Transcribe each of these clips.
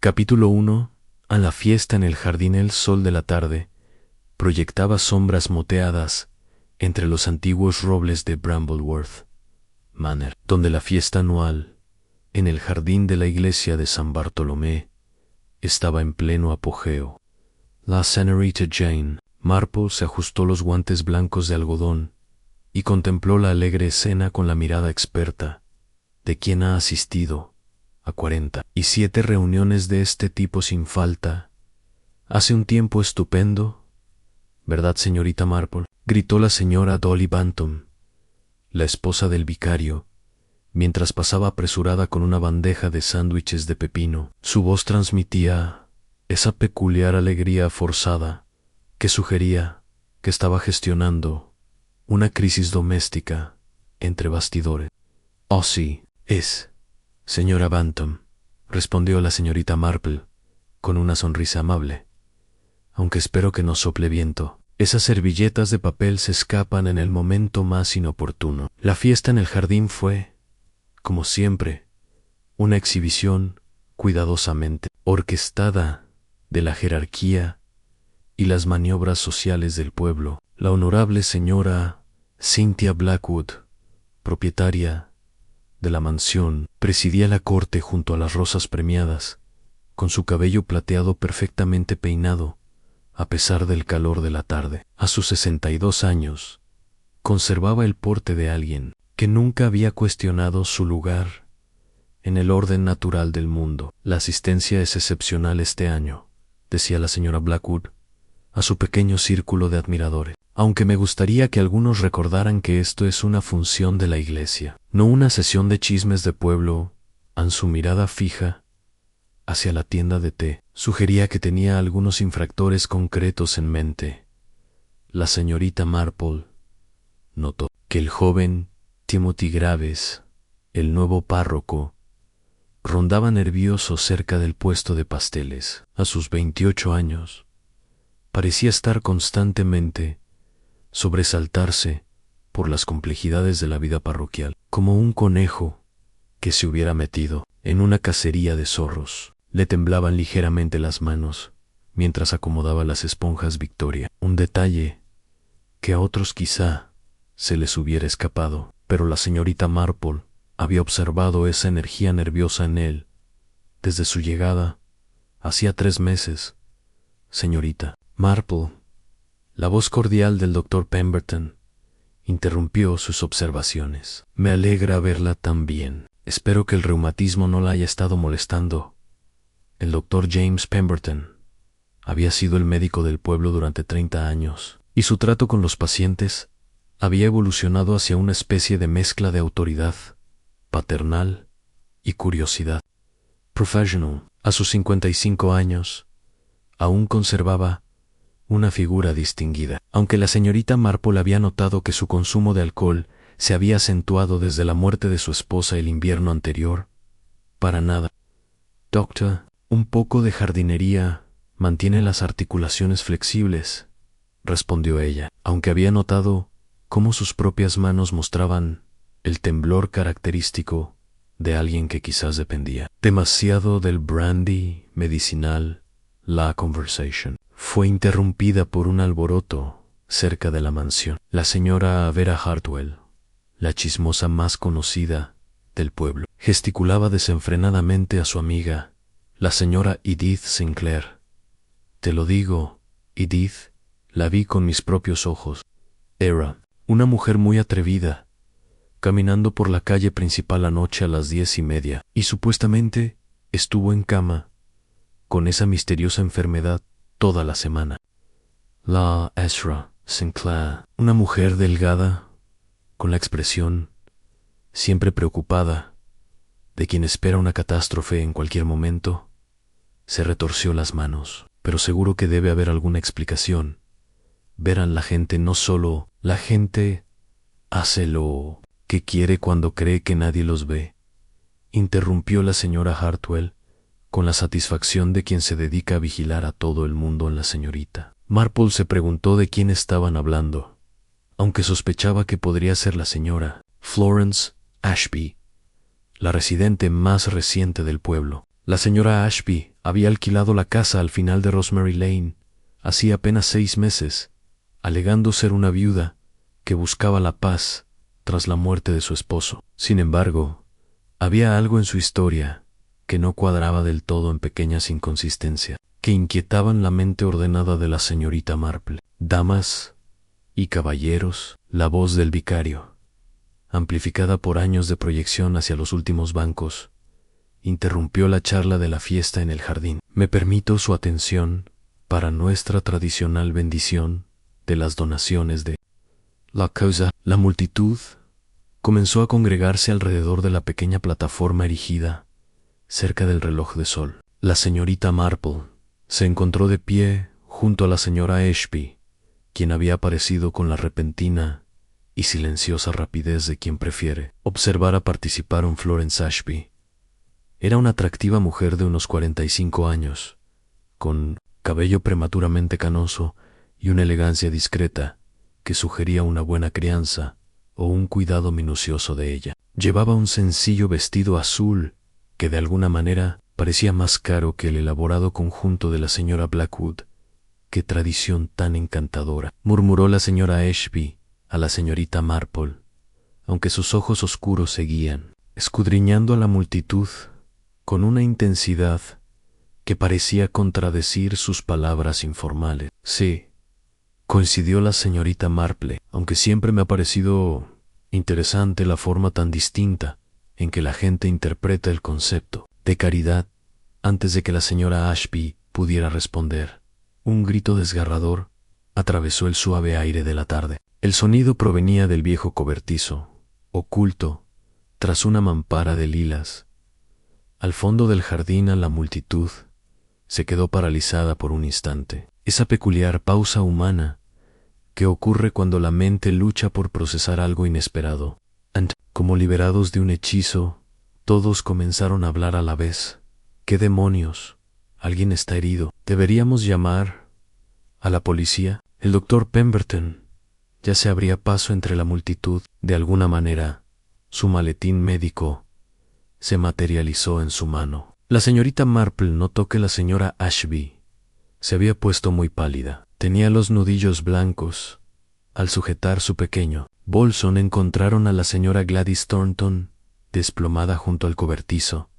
Capítulo 1. A la fiesta en el jardín. El sol de la tarde proyectaba sombras moteadas entre los antiguos robles de Brambleworth Manor, donde la fiesta anual, en el jardín de la iglesia de San Bartolomé, estaba en pleno apogeo. La señorita Jane Marple se ajustó los guantes blancos de algodón y contempló la alegre escena con la mirada experta de quien ha asistido a 47 reuniones de este tipo sin falta. Hace un tiempo estupendo, ¿verdad, señorita Marple?, gritó la señora Dolly Bantam, la esposa del vicario, mientras pasaba apresurada con una bandeja de sándwiches de pepino. Su voz transmitía esa peculiar alegría forzada que sugería que estaba gestionando una crisis doméstica entre bastidores. «Oh, sí, es, señora Bantam», respondió la señorita Marple con una sonrisa amable, «aunque espero que no sople viento. Esas servilletas de papel se escapan en el momento más inoportuno». La fiesta en el jardín fue, como siempre, una exhibición cuidadosamente orquestada de la jerarquía y las maniobras sociales del pueblo. La honorable señora Cynthia Blackwood, propietaria de la mansión, presidía la corte junto a las rosas premiadas, con su cabello plateado perfectamente peinado, a pesar del calor de la tarde. A sus 62 años, conservaba el porte de alguien que nunca había cuestionado su lugar en el orden natural del mundo. «La asistencia es excepcional este año», decía la señora Blackwood a su pequeño círculo de admiradores, «aunque me gustaría que algunos recordaran que esto es una función de la iglesia, no una sesión de chismes de pueblo». Su mirada fija hacia la tienda de té sugería que tenía algunos infractores concretos en mente. La señorita Marple notó que el joven Timothy Graves, el nuevo párroco, rondaba nervioso cerca del puesto de pasteles. A sus 28 años, parecía estar constantemente sobresaltarse por las complejidades de la vida parroquial, como un conejo que se hubiera metido en una cacería de zorros. Le temblaban ligeramente las manos mientras acomodaba las esponjas Victoria, un detalle que a otros quizá se les hubiera escapado, pero la señorita Marple había observado esa energía nerviosa en él desde su llegada hacía 3 meses. «Señorita Marple», la voz cordial del doctor Pemberton interrumpió sus observaciones. «Me alegra verla tan bien. Espero que el reumatismo no la haya estado molestando». El doctor James Pemberton había sido el médico del pueblo durante 30 años, y su trato con los pacientes había evolucionado hacia una especie de mezcla de autoridad paternal y curiosidad professional. A sus 55 años, aún conservaba una figura distinguida, aunque la señorita Marple había notado que su consumo de alcohol se había acentuado desde la muerte de su esposa el invierno anterior. «Para nada, doctor. Un poco de jardinería mantiene las articulaciones flexibles», respondió ella, aunque había notado cómo sus propias manos mostraban el temblor característico de alguien que quizás dependía demasiado del brandy medicinal. La conversación fue interrumpida por un alboroto cerca de la mansión. La señora Vera Hartwell, la chismosa más conocida del pueblo, gesticulaba desenfrenadamente a su amiga, la señora Edith Sinclair. «Te lo digo, Edith, la vi con mis propios ojos. Era una mujer muy atrevida, caminando por la calle principal anoche a las 10:30, y supuestamente estuvo en cama con esa misteriosa enfermedad toda la semana. La Ezra Sinclair, una mujer delgada, con la expresión siempre preocupada de quien espera una catástrofe en cualquier momento, se retorció las manos. Pero seguro que debe haber alguna explicación. Verán, la gente hace lo que quiere cuando cree que nadie los ve», interrumpió la señora Hartwell con la satisfacción de quien se dedica a vigilar a todo el mundo en la señorita. Marple se preguntó de quién estaban hablando, aunque sospechaba que podría ser la señora Florence Ashby, la residente más reciente del pueblo. La señora Ashby Había alquilado la casa al final de Rosemary Lane hacía apenas 6 meses, alegando ser una viuda que buscaba la paz tras la muerte de su esposo. Sin embargo, había algo en su historia que no cuadraba del todo en pequeñas inconsistencias que inquietaban la mente ordenada de la señorita Marple. Damas y caballeros, la voz del vicario, amplificada por años de proyección hacia los últimos bancos, interrumpió la charla de la fiesta en el jardín. Me permito su atención para nuestra tradicional bendición de las donaciones de la causa. La multitud comenzó a congregarse alrededor de la pequeña plataforma erigida cerca del reloj de sol. La señorita Marple se encontró de pie junto a la señora Ashby, quien había aparecido con la repentina y silenciosa rapidez de quien prefiere observar a participar un Florence Ashby. Era una atractiva mujer de unos 45 años, con cabello prematuramente canoso y una elegancia discreta que sugería una buena crianza o un cuidado minucioso de ella. Llevaba un sencillo vestido azul que de alguna manera parecía más caro que el elaborado conjunto de la señora Blackwood. «¡Qué tradición tan encantadora!», murmuró la señora Ashby a la señorita Marple, aunque sus ojos oscuros seguían escudriñando a la multitud con una intensidad que parecía contradecir sus palabras informales. «Sí», coincidió la señorita Marple, «aunque siempre me ha parecido interesante la forma tan distinta en que la gente interpreta el concepto de caridad». Antes de que la señora Ashby pudiera responder, un grito desgarrador atravesó el suave aire de la tarde. El sonido provenía del viejo cobertizo, oculto tras una mampara de lilas. Al fondo del jardín, la multitud se quedó paralizada por un instante. Esa peculiar pausa humana que ocurre cuando la mente lucha por procesar algo inesperado. Como liberados de un hechizo, todos comenzaron a hablar a la vez. «¿Qué demonios? Alguien está herido. ¿Deberíamos llamar a la policía?» El doctor Pemberton ya se abría paso entre la multitud. De alguna manera, su maletín médico se materializó en su mano. La señorita Marple notó que la señora Ashby se había puesto muy pálida. Tenía los nudillos blancos. Al sujetar su pequeño bolso encontraron a la señora Gladys Thornton desplomada junto al cobertizo,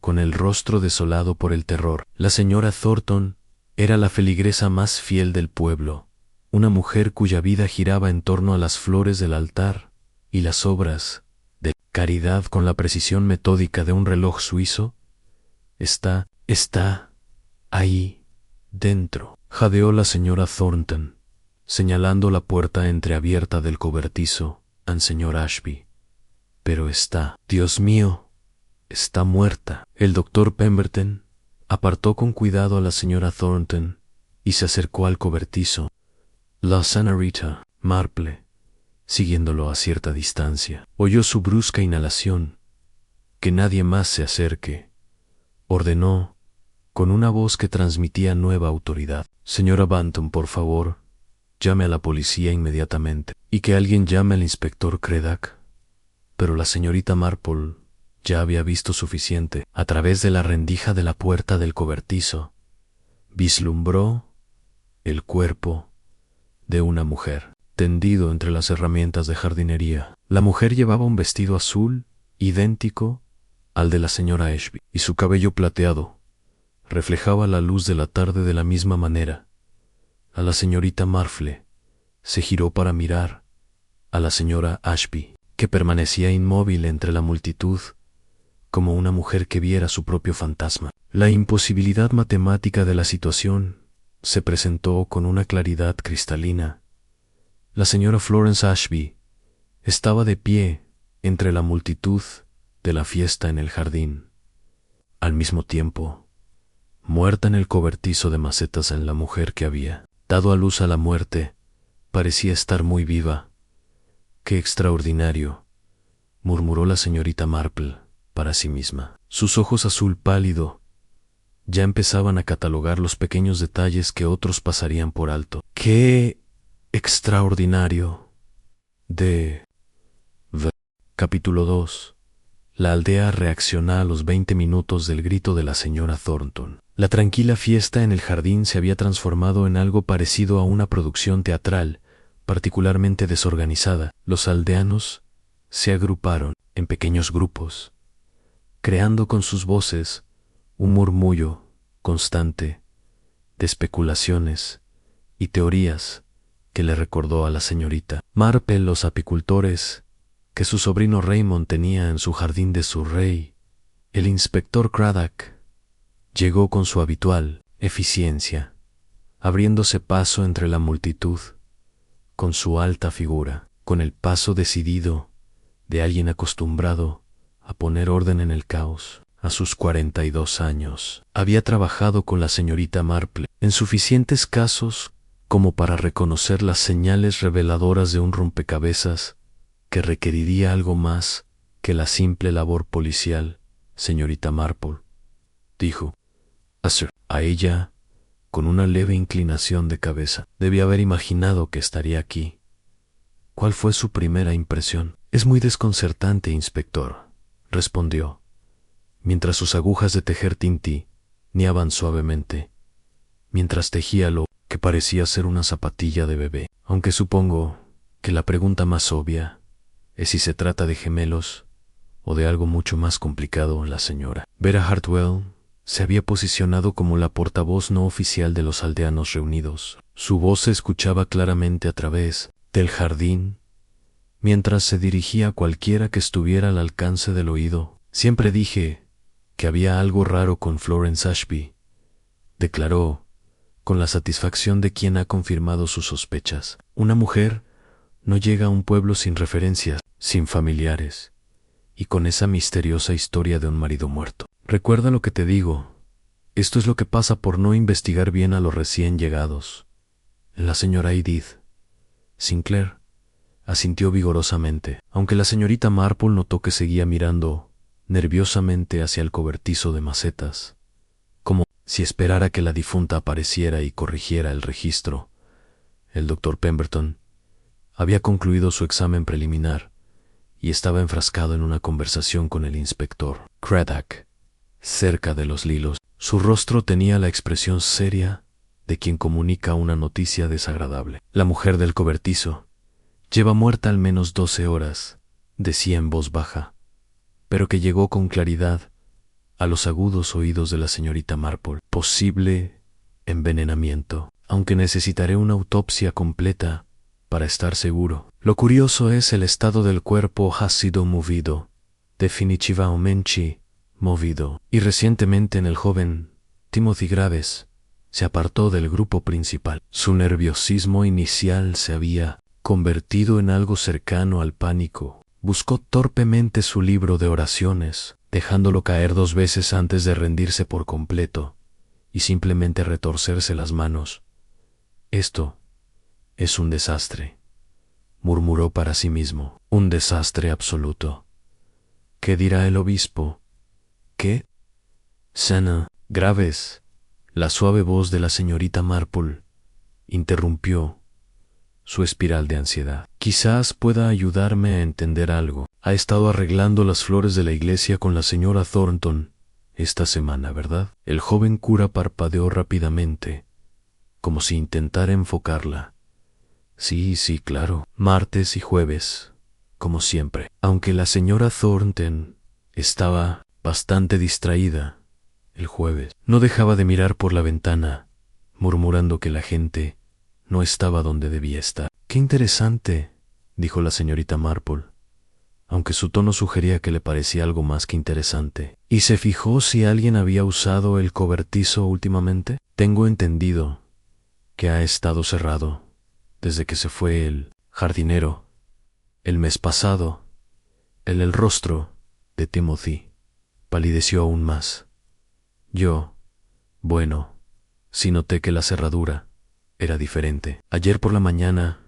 con el rostro desolado por el terror. La señora Thornton era la feligresa más fiel del pueblo, una mujer cuya vida giraba en torno a las flores del altar y las obras de caridad con la precisión metódica de un reloj suizo. Está ahí dentro», jadeó la señora Thornton, señalando la puerta entreabierta del cobertizo al señor Ashby. «Pero está, Dios mío, está muerta». El doctor Pemberton apartó con cuidado a la señora Thornton y se acercó al cobertizo. La señorita Marple, siguiéndolo a cierta distancia, oyó su brusca inhalación. «Que nadie más se acerque», ordenó con una voz que transmitía nueva autoridad. «Señora Banton, por favor, llame a la policía inmediatamente, y que alguien llame al inspector Craddock». Pero la señorita Marple ya había visto suficiente. A través de la rendija de la puerta del cobertizo, vislumbró el cuerpo de una mujer, tendido entre las herramientas de jardinería. La mujer llevaba un vestido azul, idéntico al de la señora Ashby, y su cabello plateado reflejaba la luz de la tarde de la misma manera. A la señorita Marple se giró para mirar a la señora Ashby, que permanecía inmóvil entre la multitud, como una mujer que viera su propio fantasma. La imposibilidad matemática de la situación se presentó con una claridad cristalina. La señora Florence Ashby estaba de pie entre la multitud de la fiesta en el jardín. Al mismo tiempo, muerta en el cobertizo de macetas, en la mujer que había dado a luz a la muerte parecía estar muy viva. «Qué extraordinario», murmuró la señorita Marple para sí misma. Sus ojos azul pálido ya empezaban a catalogar los pequeños detalles que otros pasarían por alto. «Qué extraordinario». Capítulo 2. La aldea reaccionó a los 20 minutos del grito de la señora Thornton. La tranquila fiesta en el jardín se había transformado en algo parecido a una producción teatral, particularmente desorganizada. Los aldeanos se agruparon en pequeños grupos, creando con sus voces un murmullo constante de especulaciones y teorías que le recordó a la señorita Marple los apicultores que su sobrino Raymond tenía en su jardín de Surrey. El inspector Craddock llegó con su habitual eficiencia, abriéndose paso entre la multitud, con su alta figura, con el paso decidido de alguien acostumbrado a poner orden en el caos. A sus 42 años, había trabajado con la señorita Marple en suficientes casos como para reconocer las señales reveladoras de un rompecabezas que requeriría algo más que la simple labor policial. Señorita Marple, dijo a ella con una leve inclinación de cabeza. Debía haber imaginado que estaría aquí. ¿Cuál fue su primera impresión? Es muy desconcertante, inspector, respondió, mientras sus agujas de tejer tintineaban suavemente, mientras tejía lo que parecía ser una zapatilla de bebé. Aunque supongo que la pregunta más obvia es si se trata de gemelos o de algo mucho más complicado. La señora Vera Hartwell se había posicionado como la portavoz no oficial de los aldeanos reunidos. Su voz se escuchaba claramente a través del jardín, mientras se dirigía a cualquiera que estuviera al alcance del oído. Siempre dije que había algo raro con Florence Ashby, declaró, con la satisfacción de quien ha confirmado sus sospechas. Una mujer no llega a un pueblo sin referencias, sin familiares, y con esa misteriosa historia de un marido muerto. Recuerda lo que te digo. Esto es lo que pasa por no investigar bien a los recién llegados. La señora Edith Sinclair asintió vigorosamente, aunque la señorita Marple notó que seguía mirando nerviosamente hacia el cobertizo de macetas, como si esperara que la difunta apareciera y corrigiera el registro. El doctor Pemberton había concluido su examen preliminar y estaba enfrascado en una conversación con el inspector Craddock, cerca de los lilos. Su rostro tenía la expresión seria de quien comunica una noticia desagradable. La mujer del cobertizo lleva muerta al menos 12 horas, decía en voz baja, pero que llegó con claridad a los agudos oídos de la señorita Marple. Posible envenenamiento, aunque necesitaré una autopsia completa para estar seguro. Lo curioso es el estado del cuerpo. Ha sido movido, definitivamente movido, y recientemente en el joven Timothy Graves se apartó del grupo principal. Su nerviosismo inicial se había convertido en algo cercano al pánico. Buscó torpemente su libro de oraciones, dejándolo caer 2 veces antes de rendirse por completo y simplemente retorcerse las manos. Esto es un desastre, murmuró para sí mismo. Un desastre absoluto. ¿Qué dirá el obispo? ¿Qué? Sana, Graves. La suave voz de la señorita Marple interrumpió su espiral de ansiedad. Quizás pueda ayudarme a entender algo. Ha estado arreglando las flores de la iglesia con la señora Thornton esta semana, ¿verdad? El joven cura parpadeó rápidamente, como si intentara enfocarla. Sí, claro. Martes y jueves, como siempre. Aunque la señora Thornton estaba bastante distraída el jueves, no dejaba de mirar por la ventana, murmurando que la gente no estaba donde debía estar. Qué interesante, dijo la señorita Marple, aunque su tono sugería que le parecía algo más que interesante. ¿Y se fijó si alguien había usado el cobertizo últimamente? Tengo entendido que ha estado cerrado desde que se fue el jardinero el mes pasado. El rostro de Timothy palideció aún más. Sí noté que la cerradura era diferente. Ayer por la mañana,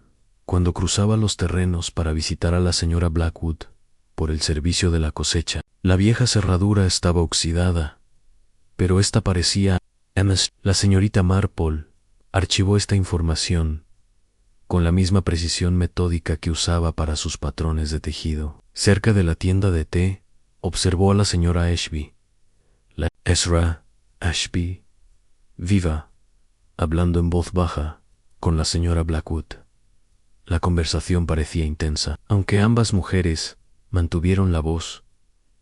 cuando cruzaba los terrenos para visitar a la señora Blackwood por el servicio de la cosecha, la vieja cerradura estaba oxidada, pero esta parecía... La señorita Marple archivó esta información con la misma precisión metódica que usaba para sus patrones de tejido. Cerca de la tienda de té Observó a la señora Ashby, la Ezra Ashby, viva, hablando en voz baja con la señora Blackwood. La conversación parecía intensa, aunque ambas mujeres mantuvieron la voz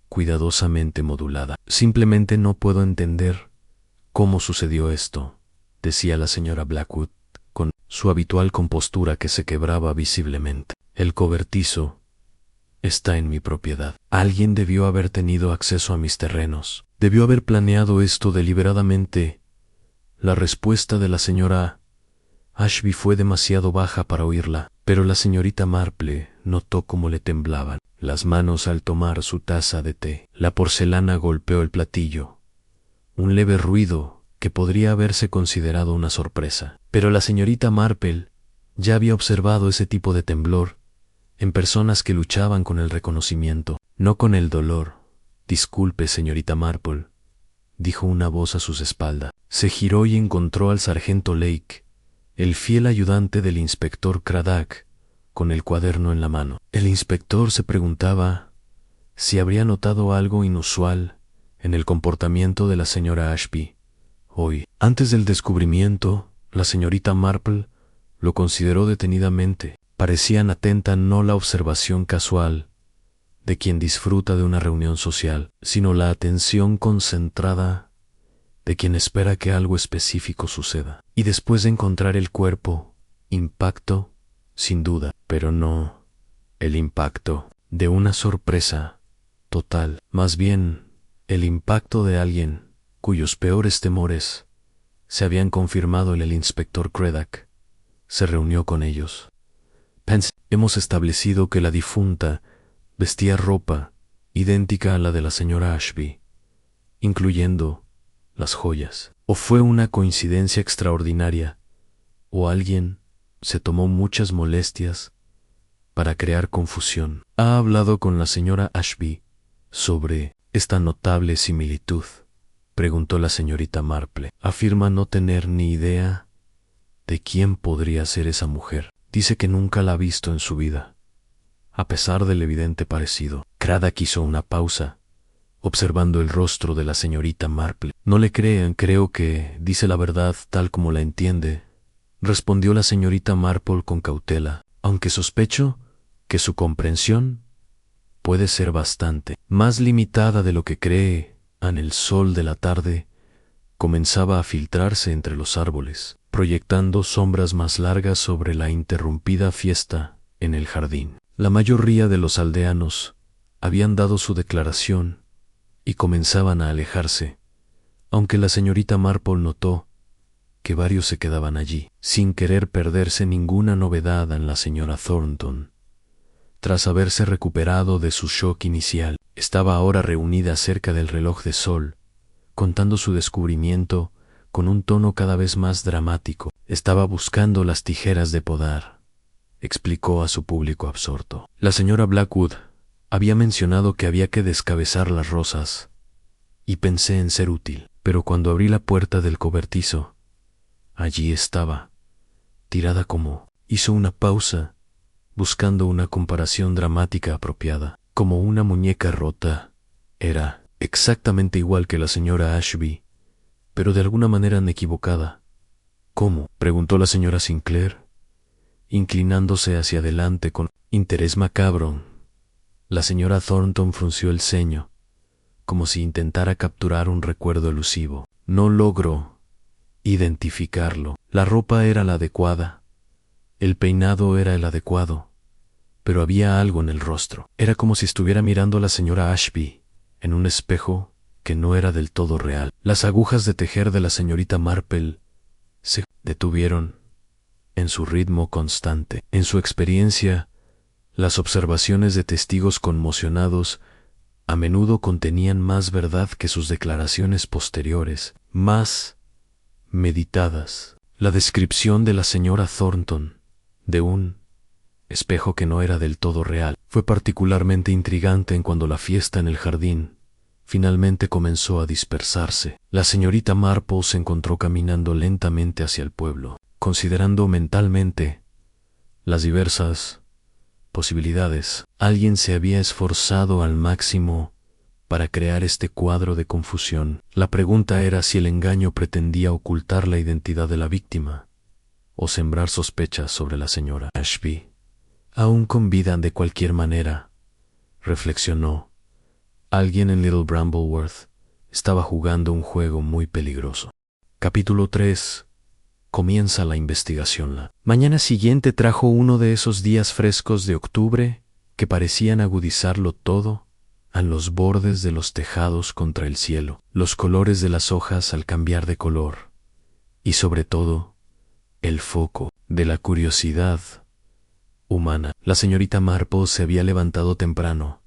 cuidadosamente modulada. Simplemente no puedo entender cómo sucedió esto, decía la señora Blackwood, con su habitual compostura que se quebraba visiblemente. El cobertizo está en mi propiedad. Alguien debió haber tenido acceso a mis terrenos. Debió haber planeado esto deliberadamente. La respuesta de la señora Ashby fue demasiado baja para oírla, pero la señorita Marple notó cómo le temblaban las manos al tomar su taza de té. La porcelana golpeó el platillo. Un leve ruido que podría haberse considerado una sorpresa. Pero la señorita Marple ya había observado ese tipo de temblor en personas que luchaban con el reconocimiento, no con el dolor. Disculpe, señorita Marple, dijo una voz a sus espaldas. Se giró y encontró al sargento Lake, el fiel ayudante del inspector Craddock, con el cuaderno en la mano. El inspector se preguntaba si habría notado algo inusual en el comportamiento de la señora Ashby hoy. Antes del descubrimiento, la señorita Marple lo consideró detenidamente. Parecían atenta no la observación casual de quien disfruta de una reunión social, sino la atención concentrada de quien espera que algo específico suceda. Y después de encontrar el cuerpo, impacto, sin duda, pero no el impacto de una sorpresa total, más bien el impacto de alguien cuyos peores temores se habían confirmado en el inspector Craddock. Se reunió con ellos. Hemos establecido que la difunta vestía ropa idéntica a la de la señora Ashby, incluyendo las joyas. O fue una coincidencia extraordinaria, o alguien se tomó muchas molestias para crear confusión. ¿Ha hablado con la señora Ashby sobre esta notable similitud?, preguntó la señorita Marple. Afirma no tener ni idea de quién podría ser esa mujer. Dice que nunca la ha visto en su vida, a pesar del evidente parecido. Craddock hizo una pausa, observando el rostro de la señorita Marple. No le crean, creo que dice la verdad tal como la entiende, respondió la señorita Marple con cautela, aunque sospecho que su comprensión puede ser bastante más limitada de lo que cree. En el sol de la tarde comenzaba a filtrarse entre los árboles, proyectando sombras más largas sobre la interrumpida fiesta en el jardín. La mayoría de los aldeanos habían dado su declaración y comenzaban a alejarse, aunque la señorita Marple notó que varios se quedaban allí, sin querer perderse ninguna novedad en la señora Thornton. Tras haberse recuperado de su shock inicial, estaba ahora reunida cerca del reloj de sol, contando su descubrimiento con un tono cada vez más dramático. Estaba buscando las tijeras de podar, explicó a su público absorto. La señora Blackwood había mencionado que había que descabezar las rosas, y pensé en ser útil, pero cuando abrí la puerta del cobertizo, allí estaba, tirada como... Hizo una pausa, buscando una comparación dramática apropiada. Como una muñeca rota. Era exactamente igual que la señora Ashby, pero de alguna manera equivocada. ¿Cómo?, preguntó la señora Sinclair, inclinándose hacia adelante con interés macabro. La señora Thornton frunció el ceño, como si intentara capturar un recuerdo elusivo. No logró identificarlo. La ropa era la adecuada, el peinado era el adecuado, pero había algo en el rostro. Era como si estuviera mirando a la señora Ashby en un espejo que no era del todo real. Las agujas de tejer de la señorita Marple se detuvieron en su ritmo constante. En su experiencia, las observaciones de testigos conmocionados a menudo contenían más verdad que sus declaraciones posteriores, más meditadas. La descripción de la señora Thornton de un espejo que no era del todo real fue particularmente intrigante en cuando la fiesta en el jardín finalmente comenzó a dispersarse. La señorita Marple se encontró caminando lentamente hacia el pueblo, considerando mentalmente las diversas posibilidades. Alguien se había esforzado al máximo para crear este cuadro de confusión. La pregunta era si el engaño pretendía ocultar la identidad de la víctima o sembrar sospechas sobre la señora Ashby. Aún con vida de cualquier manera, reflexionó, alguien en Little Brambleworth estaba jugando un juego muy peligroso. Capítulo 3. Comienza la investigación. La mañana siguiente trajo uno de esos días frescos de octubre que parecían agudizarlo todo, a los bordes de los tejados contra el cielo, los colores de las hojas al cambiar de color, y sobre todo, el foco de la curiosidad humana. La señorita Marple se había levantado temprano,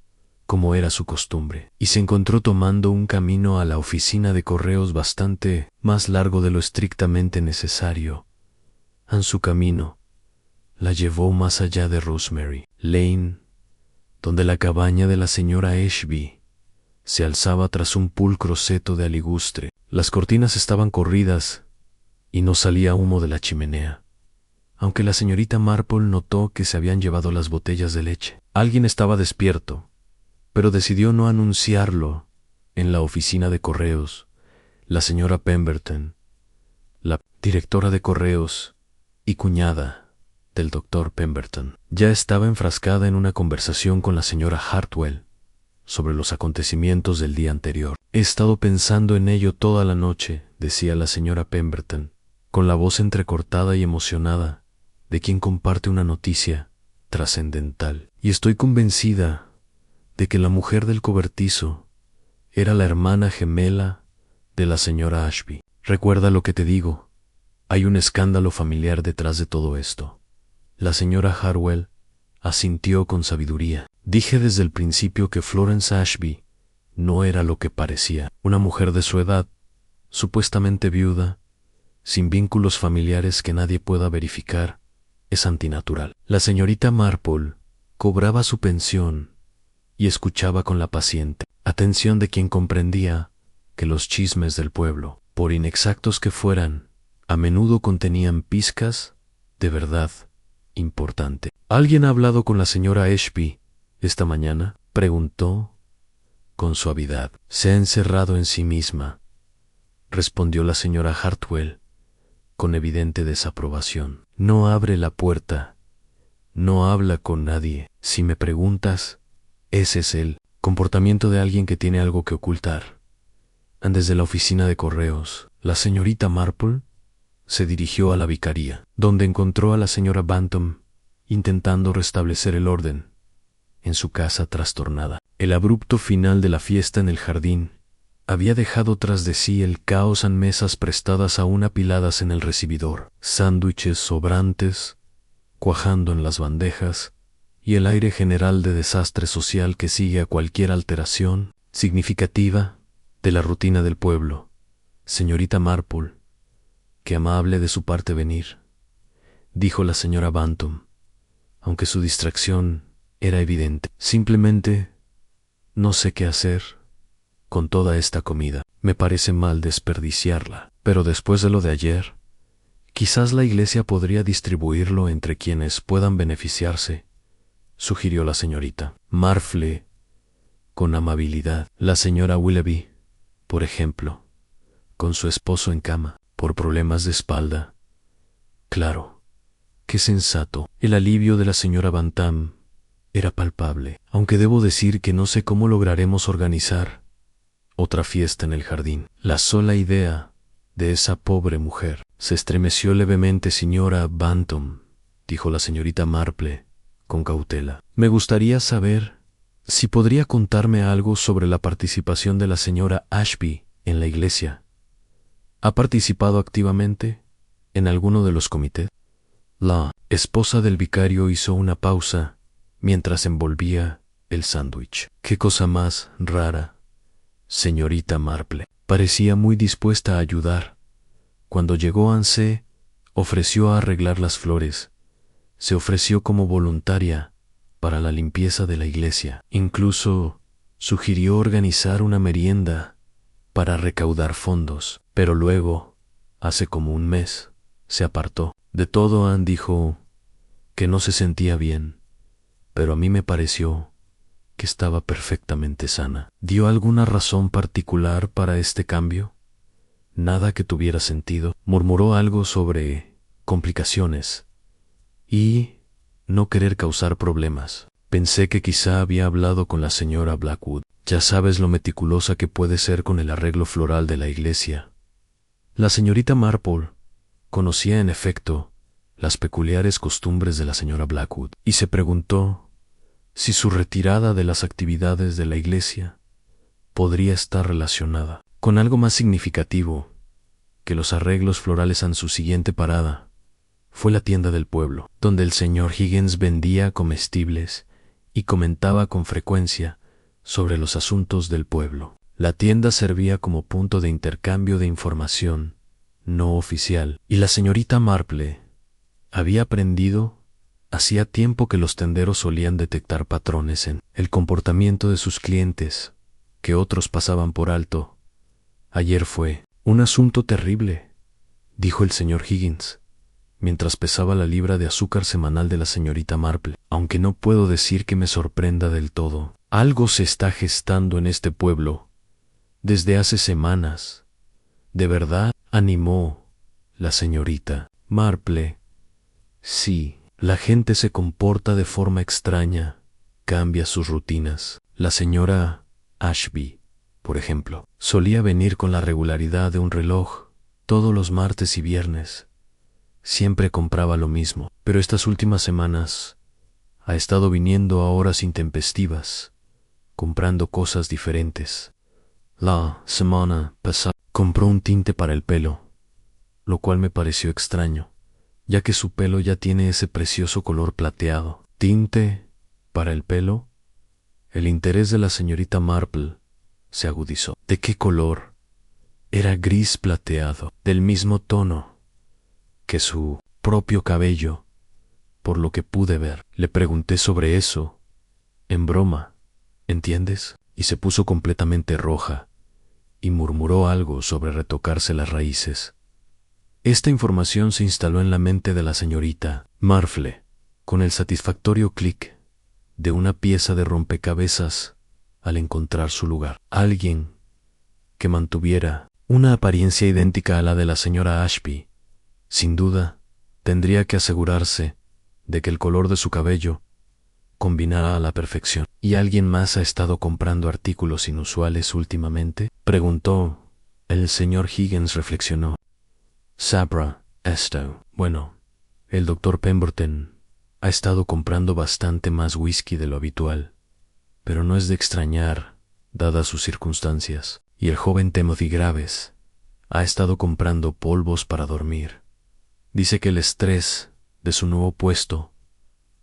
como era su costumbre, y se encontró tomando un camino a la oficina de correos bastante más largo de lo estrictamente necesario. En su camino, la llevó más allá de Rosemary Lane, donde la cabaña de la señora Ashby se alzaba tras un pulcro seto de aligustre. Las cortinas estaban corridas y no salía humo de la chimenea, aunque la señorita Marple notó que se habían llevado las botellas de leche. Alguien estaba despierto, pero decidió no anunciarlo en la oficina de correos. La señora Pemberton, la directora de correos y cuñada del doctor Pemberton, ya estaba enfrascada en una conversación con la señora Hartwell sobre los acontecimientos del día anterior. He estado pensando en ello toda la noche, decía la señora Pemberton, con la voz entrecortada y emocionada de quien comparte una noticia trascendental, y estoy convencida de que la mujer del cobertizo era la hermana gemela de la señora Ashby. Recuerda lo que te digo, hay un escándalo familiar detrás de todo esto. La señora Hartwell asintió con sabiduría. Dije desde el principio que Florence Ashby no era lo que parecía. Una mujer de su edad, supuestamente viuda, sin vínculos familiares que nadie pueda verificar, es antinatural. La señorita Marple cobraba su pensión y escuchaba con la paciente atención de quien comprendía que los chismes del pueblo, por inexactos que fueran, a menudo contenían pizcas de verdad importante. ¿Alguien ha hablado con la señora Ashby esta mañana?, preguntó con suavidad. Se ha encerrado en sí misma, respondió la señora Hartwell con evidente desaprobación. No abre la puerta, no habla con nadie. Si me preguntas, ese es el comportamiento de alguien que tiene algo que ocultar. Desde la oficina de correos, la señorita Marple se dirigió a la vicaría, donde encontró a la señora Bantam intentando restablecer el orden en su casa trastornada. El abrupto final de la fiesta en el jardín había dejado tras de sí el caos en mesas prestadas aún apiladas en el recibidor, sándwiches sobrantes cuajando en las bandejas y el aire general de desastre social que sigue a cualquier alteración significativa de la rutina del pueblo. Señorita Marple, qué amable de su parte venir, dijo la señora Bantam, aunque su distracción era evidente. Simplemente no sé qué hacer con toda esta comida. Me parece mal desperdiciarla, pero después de lo de ayer, quizás la iglesia podría distribuirlo entre quienes puedan beneficiarse, sugirió la señorita Marple con amabilidad. La señora Willoughby, por ejemplo, con su esposo en cama por problemas de espalda. Claro, qué sensato. El alivio de la señora Bantam era palpable, aunque debo decir que no sé cómo lograremos organizar otra fiesta en el jardín. La sola idea de esa pobre mujer. Se estremeció levemente. Señora Bantam, dijo la señorita Marple con cautela. Me gustaría saber si podría contarme algo sobre la participación de la señora Ashby en la iglesia. ¿Ha participado activamente en alguno de los comités? La esposa del vicario hizo una pausa mientras envolvía el sándwich. Qué cosa más rara. Señorita Marple parecía muy dispuesta a ayudar. Cuando llegó Anse, ofreció a arreglar las flores. Se ofreció como voluntaria para la limpieza de la iglesia. Incluso sugirió organizar una merienda para recaudar fondos. Pero luego, hace como un mes, se apartó. De todo, Anne dijo que no se sentía bien, pero a mí me pareció que estaba perfectamente sana. ¿Dio alguna razón particular para este cambio? Nada que tuviera sentido. Murmuró algo sobre complicaciones y no querer causar problemas. Pensé que quizá había hablado con la señora Blackwood. Ya sabes lo meticulosa que puede ser con el arreglo floral de la iglesia. La señorita Marple conocía en efecto las peculiares costumbres de la señora Blackwood y se preguntó si su retirada de las actividades de la iglesia podría estar relacionada con algo más significativo que los arreglos florales en su siguiente parada. Fue la tienda del pueblo, donde el señor Higgins vendía comestibles y comentaba con frecuencia sobre los asuntos del pueblo. La tienda servía como punto de intercambio de información no oficial, y la señorita Marple había aprendido hacía tiempo que los tenderos solían detectar patrones en el comportamiento de sus clientes que otros pasaban por alto. Ayer fue un asunto terrible, dijo el señor Higgins, mientras pesaba la libra de azúcar semanal de la señorita Marple. Aunque no puedo decir que me sorprenda del todo. Algo se está gestando en este pueblo desde hace semanas. ¿De verdad?, animó la señorita Marple. Sí, la gente se comporta de forma extraña, cambia sus rutinas. La señora Ashby, por ejemplo, solía venir con la regularidad de un reloj todos los martes y viernes. Siempre compraba lo mismo, pero estas últimas semanas ha estado viniendo a horas intempestivas, comprando cosas diferentes. La semana pasada compró un tinte para el pelo, lo cual me pareció extraño, ya que su pelo ya tiene ese precioso color plateado. ¿Tinte para el pelo? El interés de la señorita Marple se agudizó. ¿De qué color? Era gris plateado, del mismo tono que su propio cabello, por lo que pude ver. Le pregunté sobre eso, en broma, ¿entiendes? Y se puso completamente roja y murmuró algo sobre retocarse las raíces. Esta información se instaló en la mente de la señorita Marple con el satisfactorio clic de una pieza de rompecabezas al encontrar su lugar. Alguien que mantuviera una apariencia idéntica a la de la señora Ashby, sin duda, tendría que asegurarse de que el color de su cabello combinara a la perfección. ¿Y alguien más ha estado comprando artículos inusuales últimamente?, preguntó. El señor Higgins reflexionó. Sabra Estow. Bueno, el doctor Pemberton ha estado comprando bastante más whisky de lo habitual, pero no es de extrañar, dadas sus circunstancias. Y el joven Timothy Graves ha estado comprando polvos para dormir. Dice que el estrés de su nuevo puesto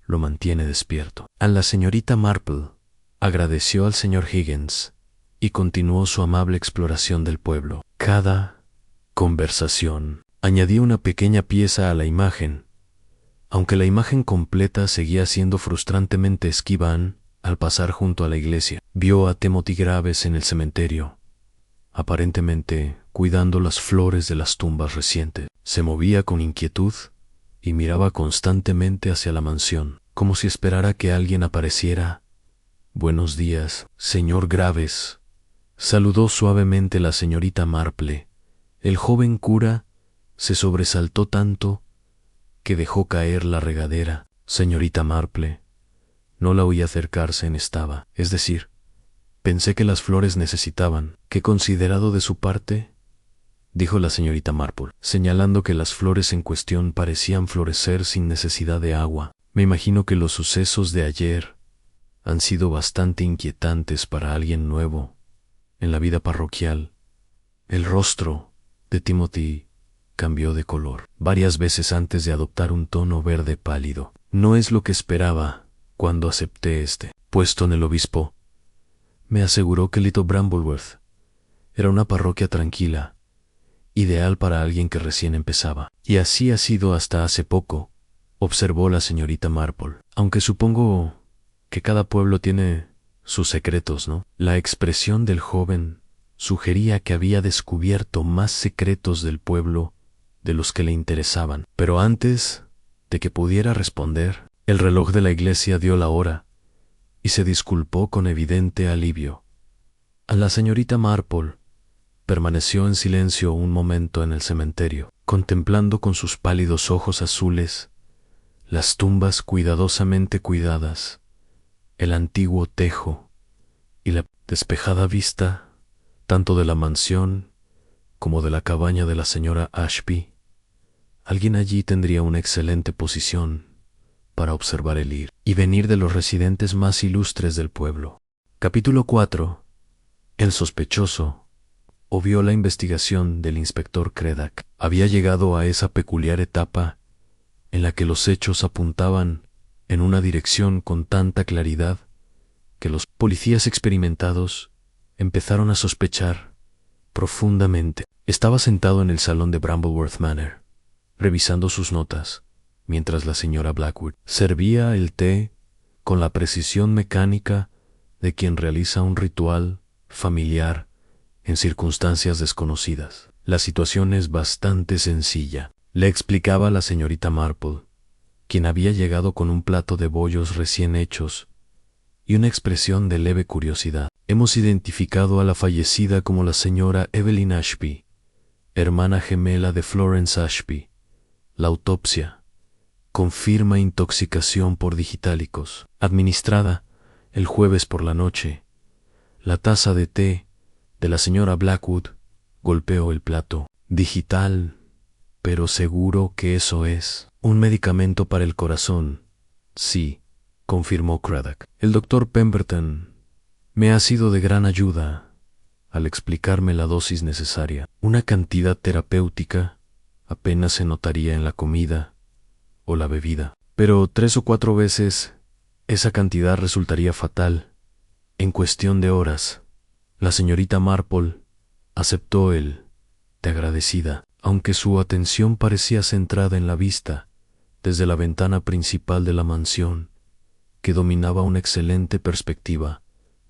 lo mantiene despierto. A la señorita Marple agradeció al señor Higgins y continuó su amable exploración del pueblo. Cada conversación añadía una pequeña pieza a la imagen, aunque la imagen completa seguía siendo frustrantemente esquiva. Al pasar junto a la iglesia, vio a Timothy Graves en el cementerio, aparentemente cuidando las flores de las tumbas recientes. Se movía con inquietud y miraba constantemente hacia la mansión, como si esperara que alguien apareciera. Buenos días, señor Graves, saludó suavemente la señorita Marple. El joven cura se sobresaltó tanto que dejó caer la regadera. Señorita Marple, no la oí acercarse en estaba, es decir, pensé que las flores necesitaban. ¿Qué considerado de su parte?, dijo la señorita Marple, señalando que las flores en cuestión parecían florecer sin necesidad de agua. Me imagino que los sucesos de ayer han sido bastante inquietantes para alguien nuevo en la vida parroquial. El rostro de Timothy cambió de color varias veces antes de adoptar un tono verde pálido. No es lo que esperaba cuando acepté este puesto en el obispo. Me aseguró que Little Brambleworth era una parroquia tranquila, ideal para alguien que recién empezaba. Y así ha sido hasta hace poco, observó la señorita Marple. Aunque supongo que cada pueblo tiene sus secretos, ¿no? La expresión del joven sugería que había descubierto más secretos del pueblo de los que le interesaban. Pero antes de que pudiera responder, el reloj de la iglesia dio la hora y se disculpó con evidente alivio. La señorita Marple permaneció en silencio un momento en el cementerio, contemplando con sus pálidos ojos azules las tumbas cuidadosamente cuidadas, el antiguo tejo y la despejada vista tanto de la mansión como de la cabaña de la señora Ashby. Alguien allí tendría una excelente posición para observar el ir y venir de los residentes más ilustres del pueblo. Capítulo 4. El sospechoso obvió la investigación del inspector Craddock. Había llegado a esa peculiar etapa en la que los hechos apuntaban en una dirección con tanta claridad que los policías experimentados empezaron a sospechar profundamente. Estaba sentado en el salón de Brambleworth Manor, revisando sus notas, mientras la señora Blackwood servía el té con la precisión mecánica de quien realiza un ritual familiar en circunstancias desconocidas. La situación es bastante sencilla, le explicaba la señorita Marple, quien había llegado con un plato de bollos recién hechos y una expresión de leve curiosidad. Hemos identificado a la fallecida como la señora Evelyn Ashby, hermana gemela de Florence Ashby. La autopsia confirma intoxicación por digitálicos, administrada el jueves por la noche. La taza de té de la señora Blackwood golpeó el plato. Digital, pero seguro que eso es un medicamento para el corazón. Sí, confirmó Craddock. El doctor Pemberton me ha sido de gran ayuda al explicarme la dosis necesaria. Una cantidad terapéutica apenas se notaría en la comida o la bebida, pero 3 o 4 veces esa cantidad resultaría fatal en cuestión de horas. La señorita Marple aceptó el té agradecida, aunque su atención parecía centrada en la vista desde la ventana principal de la mansión, que dominaba una excelente perspectiva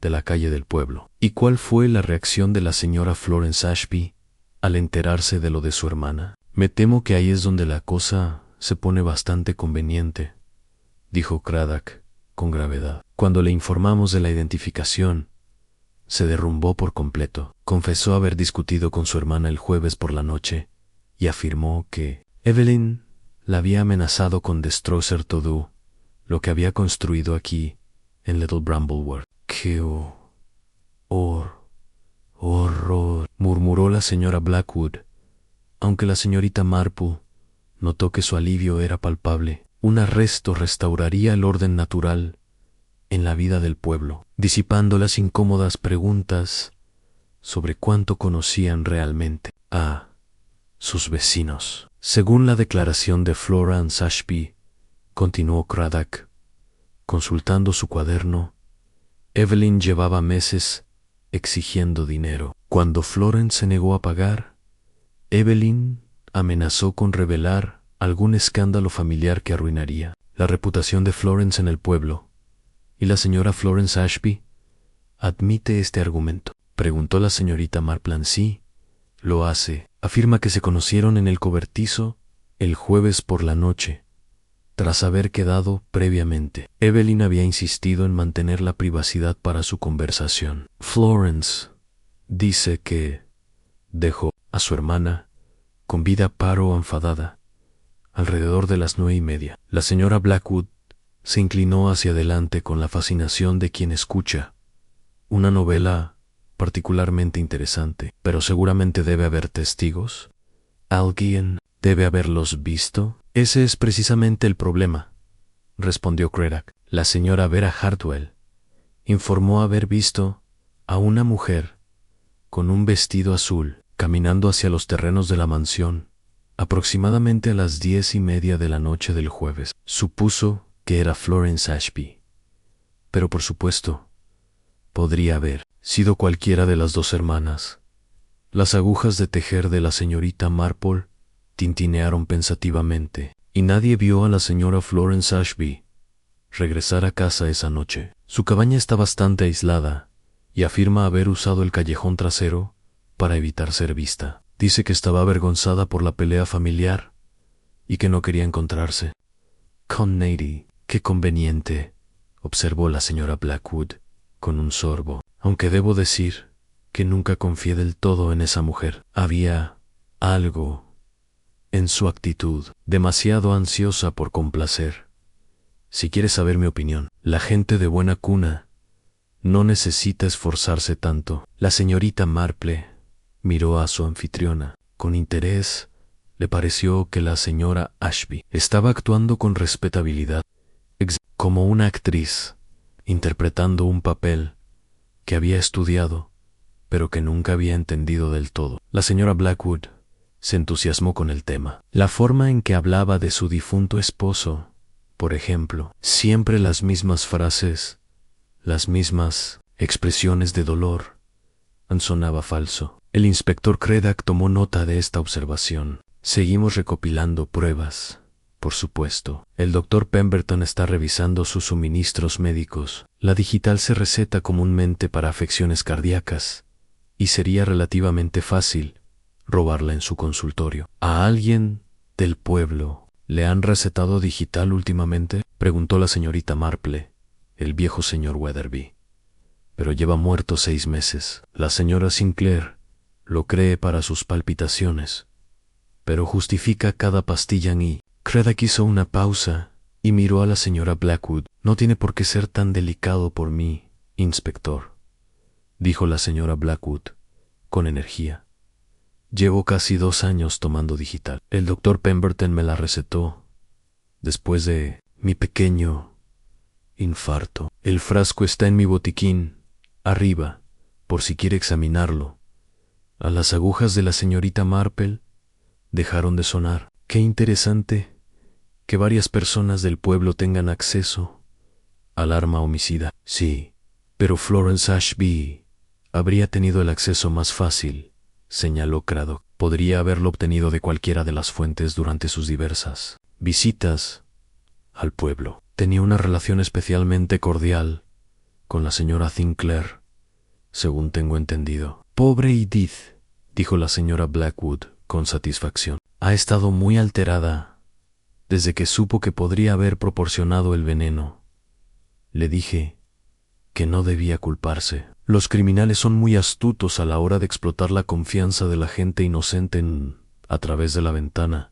de la calle del pueblo. ¿Y cuál fue la reacción de la señora Florence Ashby al enterarse de lo de su hermana? Me temo que ahí es donde la cosa se pone bastante conveniente, dijo Craddock con gravedad. Cuando le informamos de la identificación, se derrumbó por completo. Confesó haber discutido con su hermana el jueves por la noche y afirmó que Evelyn la había amenazado con destrozar todo lo que había construido aquí en Little Brambleworth. ¡Qué horror!, murmuró la señora Blackwood, aunque la señorita Marple notó que su alivio era palpable. Un arresto restauraría el orden natural en la vida del pueblo, disipando las incómodas preguntas sobre cuánto conocían realmente a sus vecinos. Según la declaración de Florence Ashby, continuó Craddock, consultando su cuaderno, Evelyn llevaba meses exigiendo dinero. Cuando Florence se negó a pagar, Evelyn amenazó con revelar algún escándalo familiar que arruinaría la reputación de Florence en el pueblo. ¿Y la señora Florence Ashby admite este argumento?, preguntó la señorita Marple. Sí, lo hace. Afirma que se conocieron en el cobertizo el jueves por la noche, tras haber quedado previamente. Evelyn había insistido en mantener la privacidad para su conversación. Florence dice que dejó a su hermana con vida paro o enfadada alrededor de las 9:30. La señora Blackwood se inclinó hacia adelante con la fascinación de quien escucha una novela particularmente interesante. Pero seguramente debe haber testigos. ¿Alguien debe haberlos visto? Ese es precisamente el problema, respondió Craddock. La señora Vera Hartwell informó haber visto a una mujer con un vestido azul caminando hacia los terrenos de la mansión aproximadamente a las 10:30 de la noche del jueves. Supuso que era Florence Ashby, pero por supuesto podría haber sido cualquiera de las dos hermanas. Las agujas de tejer de la señorita Marple tintinearon pensativamente, y nadie vio a la señora Florence Ashby regresar a casa esa noche. Su cabaña está bastante aislada y afirma haber usado el callejón trasero para evitar ser vista. Dice que estaba avergonzada por la pelea familiar y que no quería encontrarse con Nettie. Qué conveniente, observó la señora Blackwood con un sorbo. Aunque debo decir que nunca confié del todo en esa mujer. Había algo en su actitud demasiado ansiosa por complacer. Si quieres saber mi opinión, la gente de buena cuna no necesita esforzarse tanto. La señorita Marple miró a su anfitriona. Con interés, le pareció que la señora Ashby estaba actuando con respetabilidad, como una actriz, interpretando un papel que había estudiado, pero que nunca había entendido del todo. La señora Blackwood se entusiasmó con el tema. La forma en que hablaba de su difunto esposo, por ejemplo, siempre las mismas frases, las mismas expresiones de dolor, sonaba falso. El inspector Craddock tomó nota de esta observación. Seguimos recopilando pruebas. Por supuesto, el doctor Pemberton está revisando sus suministros médicos. La digital se receta comúnmente para afecciones cardíacas, y sería relativamente fácil robarla en su consultorio. ¿A alguien del pueblo le han recetado digital últimamente?, preguntó la señorita Marple, el viejo señor Weatherby. Pero lleva muerto 6 meses. La señora Sinclair lo cree para sus palpitaciones, pero justifica cada pastilla en I. Craddock hizo una pausa y miró a la señora Blackwood. No tiene por qué ser tan delicado por mí, inspector, dijo la señora Blackwood con energía. Llevo casi 2 años tomando digital. El doctor Pemberton me la recetó después de mi pequeño infarto. El frasco está en mi botiquín, arriba, por si quiere examinarlo. A las agujas de la señorita Marple dejaron de sonar. Qué interesante que varias personas del pueblo tengan acceso al arma homicida. Sí, pero Florence Ashby habría tenido el acceso más fácil, señaló Craddock. Podría haberlo obtenido de cualquiera de las fuentes durante sus diversas visitas al pueblo. Tenía una relación especialmente cordial con la señora Sinclair, según tengo entendido. Pobre Edith, dijo la señora Blackwood con satisfacción. Ha estado muy alterada desde que supo que podría haber proporcionado el veneno. Le dije que no debía culparse. Los criminales son muy astutos a la hora de explotar la confianza de la gente inocente a través de la ventana.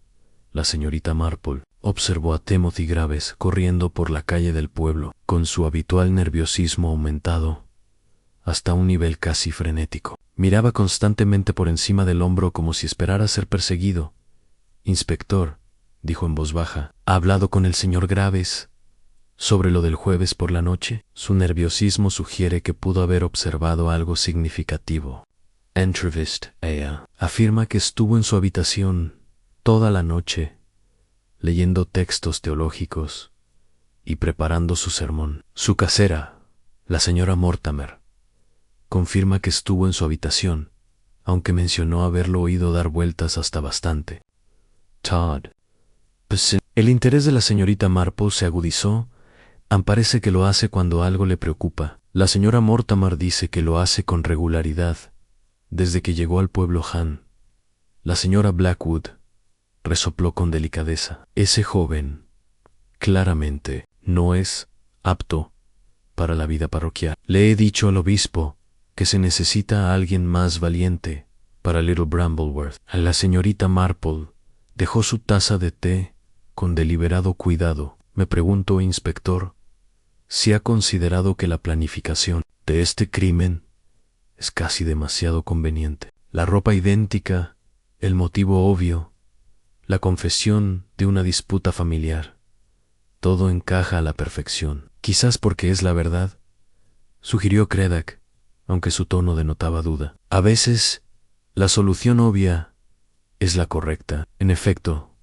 La señorita Marple observó a Timothy Graves corriendo por la calle del pueblo, con su habitual nerviosismo aumentado hasta un nivel casi frenético. Miraba constantemente por encima del hombro como si esperara ser perseguido. Inspector, dijo en voz baja, ¿ha hablado con el señor Graves sobre lo del jueves por la noche? Su nerviosismo sugiere que pudo haber observado algo significativo. Entrevist ella afirma que estuvo en su habitación toda la noche, leyendo textos teológicos y preparando su sermón. Su casera, la señora Mortimer, confirma que estuvo en su habitación, aunque mencionó haberlo oído dar vueltas hasta bastante. Todd. El interés de la señorita Marple se agudizó. Parece que lo hace cuando algo le preocupa. La señora Mortimer dice que lo hace con regularidad desde que llegó al pueblo Han. La señora Blackwood resopló con delicadeza. Ese joven, claramente, no es apto para la vida parroquial. Le he dicho al obispo que se necesita a alguien más valiente para Little Brambleworth. La señorita Marple dejó su taza de té con deliberado cuidado. Me pregunto, inspector, si ha considerado que la planificación de este crimen es casi demasiado conveniente. La ropa idéntica, el motivo obvio, la confesión de una disputa familiar. Todo encaja a la perfección. Quizás porque es la verdad, sugirió Craddock, aunque su tono denotaba duda. A veces, la solución obvia es la correcta. En efecto,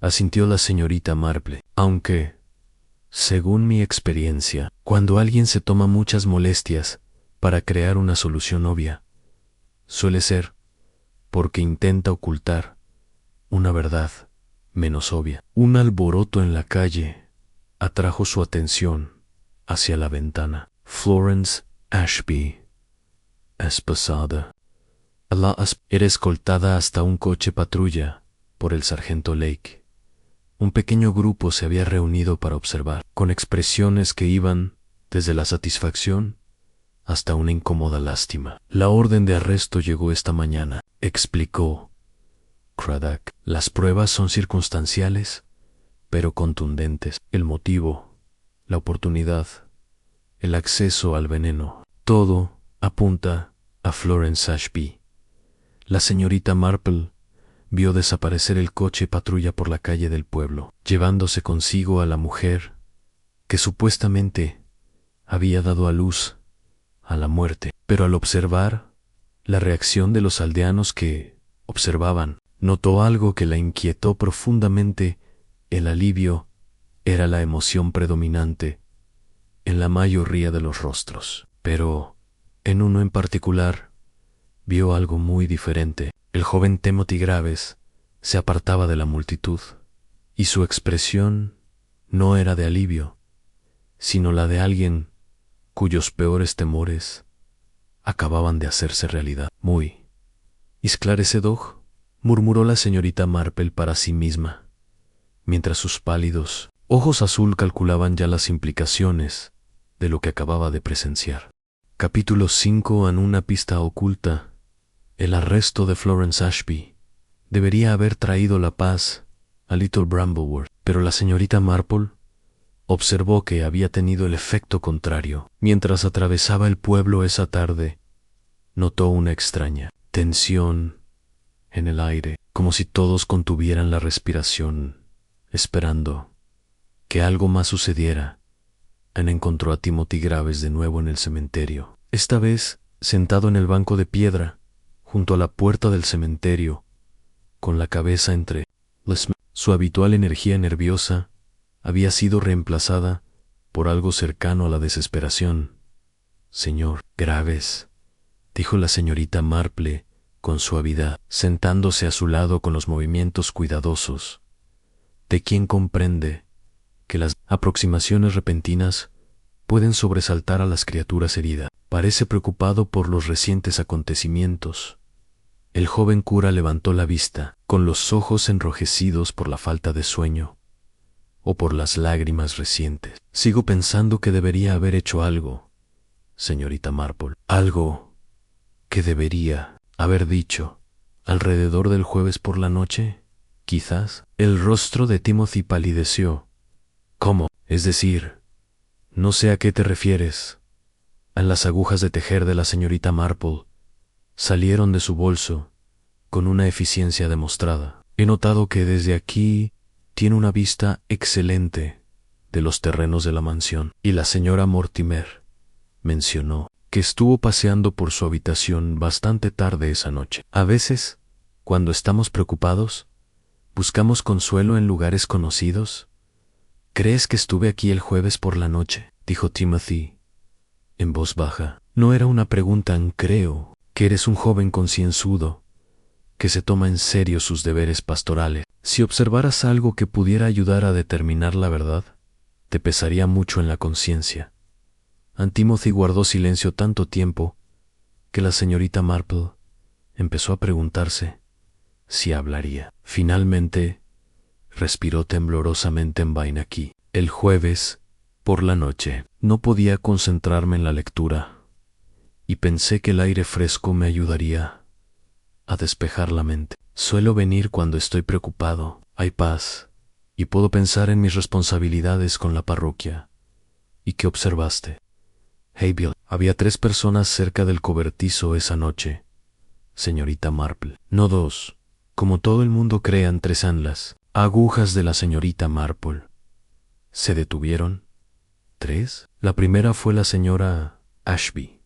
asintió la señorita Marple, aunque, según mi experiencia, cuando alguien se toma muchas molestias para crear una solución obvia, suele ser porque intenta ocultar una verdad menos obvia. Un alboroto en la calle atrajo su atención hacia la ventana. Florence Ashby es pasada. Era escoltada hasta un coche patrulla por el sargento Lake. Un pequeño grupo se había reunido para observar, con expresiones que iban desde la satisfacción hasta una incómoda lástima. La orden de arresto llegó esta mañana, explicó Craddock. Las pruebas son circunstanciales, pero contundentes. El motivo, la oportunidad, el acceso al veneno, todo apunta a Florence Ashby. La señorita Marple vio desaparecer el coche patrulla por la calle del pueblo, llevándose consigo a la mujer que supuestamente había dado a luz a la muerte. Pero al observar la reacción de los aldeanos que observaban, notó algo que la inquietó profundamente. El alivio era la emoción predominante en la mayoría de los rostros, pero en uno en particular vio algo muy diferente. El joven Timothy Graves se apartaba de la multitud, y su expresión no era de alivio, sino la de alguien cuyos peores temores acababan de hacerse realidad. Muy esclarecedor, murmuró la señorita Marple para sí misma, mientras sus pálidos ojos azul calculaban ya las implicaciones de lo que acababa de presenciar. Capítulo 5. En una pista oculta. El arresto de Florence Ashby debería haber traído la paz a Little Brambleworth, pero la señorita Marple observó que había tenido el efecto contrario. Mientras atravesaba el pueblo esa tarde, notó una extraña tensión en el aire, como si todos contuvieran la respiración, esperando que algo más sucediera. Encontró a Timothy Graves de nuevo en el cementerio, esta vez sentado en el banco de piedra, junto a la puerta del cementerio, con la cabeza entre las manos. Su habitual energía nerviosa había sido reemplazada por algo cercano a la desesperación. Señor Graves, dijo la señorita Marple con suavidad, sentándose a su lado con los movimientos cuidadosos de quien comprende que las aproximaciones repentinas pueden sobresaltar a las criaturas heridas. Parece preocupado por los recientes acontecimientos. El joven cura levantó la vista, con los ojos enrojecidos por la falta de sueño o por las lágrimas recientes. Sigo pensando que debería haber hecho algo, señorita Marple. Algo que debería haber dicho alrededor del jueves por la noche, quizás. El rostro de Timothy palideció. ¿Cómo? Es decir, no sé a qué te refieres. A las agujas de tejer de la señorita Marple salieron de su bolso con una eficiencia demostrada. He notado que desde aquí tiene una vista excelente de los terrenos de la mansión. Y la señora Mortimer mencionó que estuvo paseando por su habitación bastante tarde esa noche. A veces, cuando estamos preocupados, buscamos consuelo en lugares conocidos. ¿Crees que estuve aquí el jueves por la noche?, dijo Timothy en voz baja. No era una pregunta. Creo que eres un joven concienzudo que se toma en serio sus deberes pastorales. Si observaras algo que pudiera ayudar a determinar la verdad, te pesaría mucho en la conciencia. Timothy guardó silencio tanto tiempo que la señorita Marple empezó a preguntarse si hablaría. Finalmente, respiró temblorosamente en vaina. Aquí, el jueves, por la noche, no podía concentrarme en la lectura, y pensé que el aire fresco me ayudaría a despejar la mente. Suelo venir cuando estoy preocupado. Hay paz, y puedo pensar en mis responsabilidades con la parroquia. ¿Y qué observaste? Hey Bill, había 3 personas cerca del cobertizo esa noche, señorita Marple. No 2, como todo el mundo cree. Entresan las agujas de la señorita Marple. ¿Se detuvieron? 3. La primera fue la señora Ashby.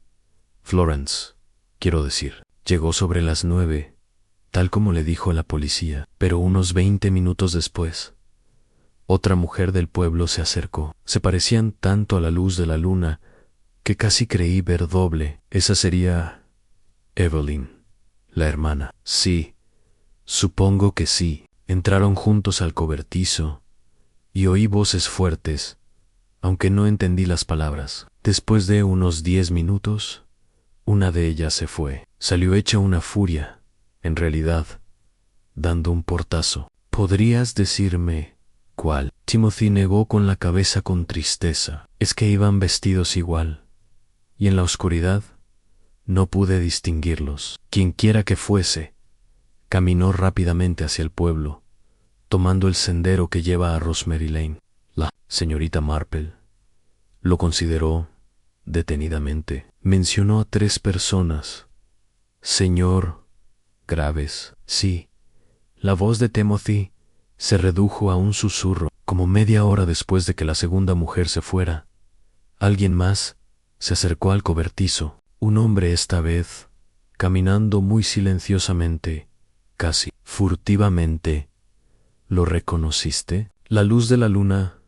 Florence, quiero decir. Llegó sobre las 9, tal como le dijo la policía, pero unos 20 minutos después, otra mujer del pueblo se acercó. Se parecían tanto a la luz de la luna que casi creí ver doble. Esa sería Evelyn, la hermana. Sí, supongo que sí. Entraron juntos al cobertizo y oí voces fuertes, aunque no entendí las palabras. Después de unos 10 minutos, una de ellas se fue. Salió hecha una furia, en realidad, dando un portazo. ¿Podrías decirme ¿Cuál? Timothy negó con la cabeza con tristeza. Es que iban vestidos igual, y en la oscuridad no pude distinguirlos. Quienquiera que fuese, caminó rápidamente hacia el pueblo, tomando el sendero que lleva a Rosemary Lane. La señorita Marple lo consideró detenidamente. Mencionó a 3 personas. Señor Graves. Sí. La voz de Timothy se redujo a un susurro. Como media hora después de que la segunda mujer se fuera, alguien más se acercó al cobertizo. Un hombre esta vez, caminando muy silenciosamente, casi furtivamente. ¿Lo reconociste? La luz de la luna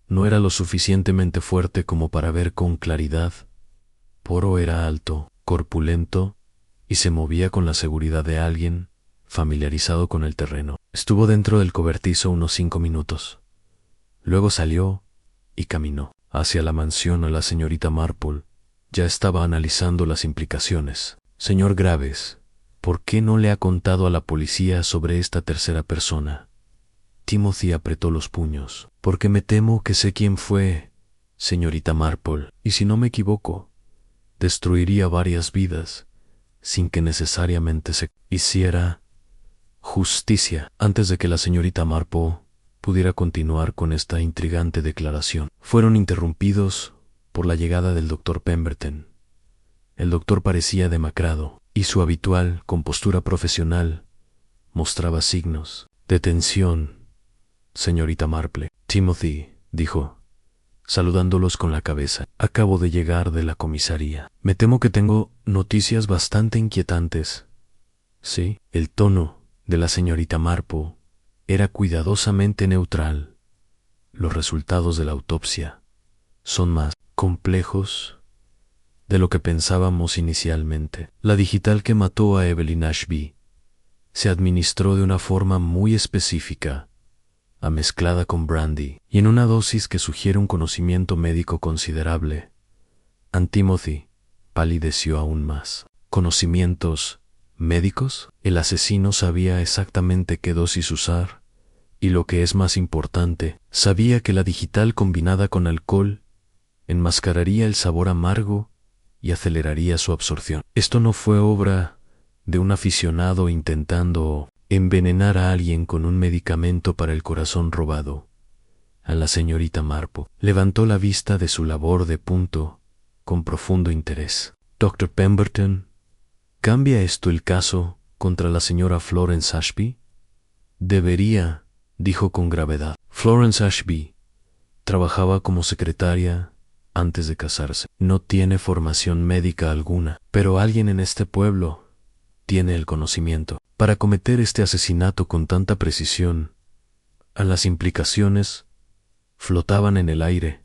no era lo suficientemente fuerte como para ver con claridad. Poirot era alto, corpulento, y se movía con la seguridad de alguien familiarizado con el terreno. Estuvo dentro del cobertizo unos 5 minutos. Luego salió y caminó hacia la mansión. A la señorita Marple ya estaba analizando las implicaciones. Señor Graves, ¿por qué no le ha contado a la policía sobre esta tercera persona? Timothy apretó los puños. Porque me temo que sé quién fue, señorita Marple, y si no me equivoco, destruiría varias vidas sin que necesariamente se hiciera justicia. Antes de que la señorita Marple pudiera continuar con esta intrigante declaración, fueron interrumpidos por la llegada del doctor Pemberton. El doctor parecía demacrado, y su habitual compostura profesional mostraba signos de tensión. Señorita Marple. Timothy, dijo, saludándolos con la cabeza. Acabo de llegar de la comisaría. Me temo que tengo noticias bastante inquietantes. Sí, el tono de la señorita Marple era cuidadosamente neutral. Los resultados de la autopsia son más complejos de lo que pensábamos inicialmente. La digital que mató a Evelyn Ashby se administró de una forma muy específica, mezclada con brandy, y en una dosis que sugiere un conocimiento médico considerable. Timothy palideció aún más. ¿Conocimientos médicos? El asesino sabía exactamente qué dosis usar, y lo que es más importante, sabía que la digital combinada con alcohol enmascararía el sabor amargo y aceleraría su absorción. Esto no fue obra de un aficionado intentando envenenar a alguien con un medicamento para el corazón robado. A la señorita Marple levantó la vista de su labor de punto con profundo interés. Dr. Pemberton, ¿cambia esto el caso contra la señora Florence Ashby? Debería, dijo con gravedad. Florence Ashby trabajaba como secretaria antes de casarse. No tiene formación médica alguna, pero alguien en este pueblo tiene el conocimiento para cometer este asesinato con tanta precisión. A las implicaciones flotaban en el aire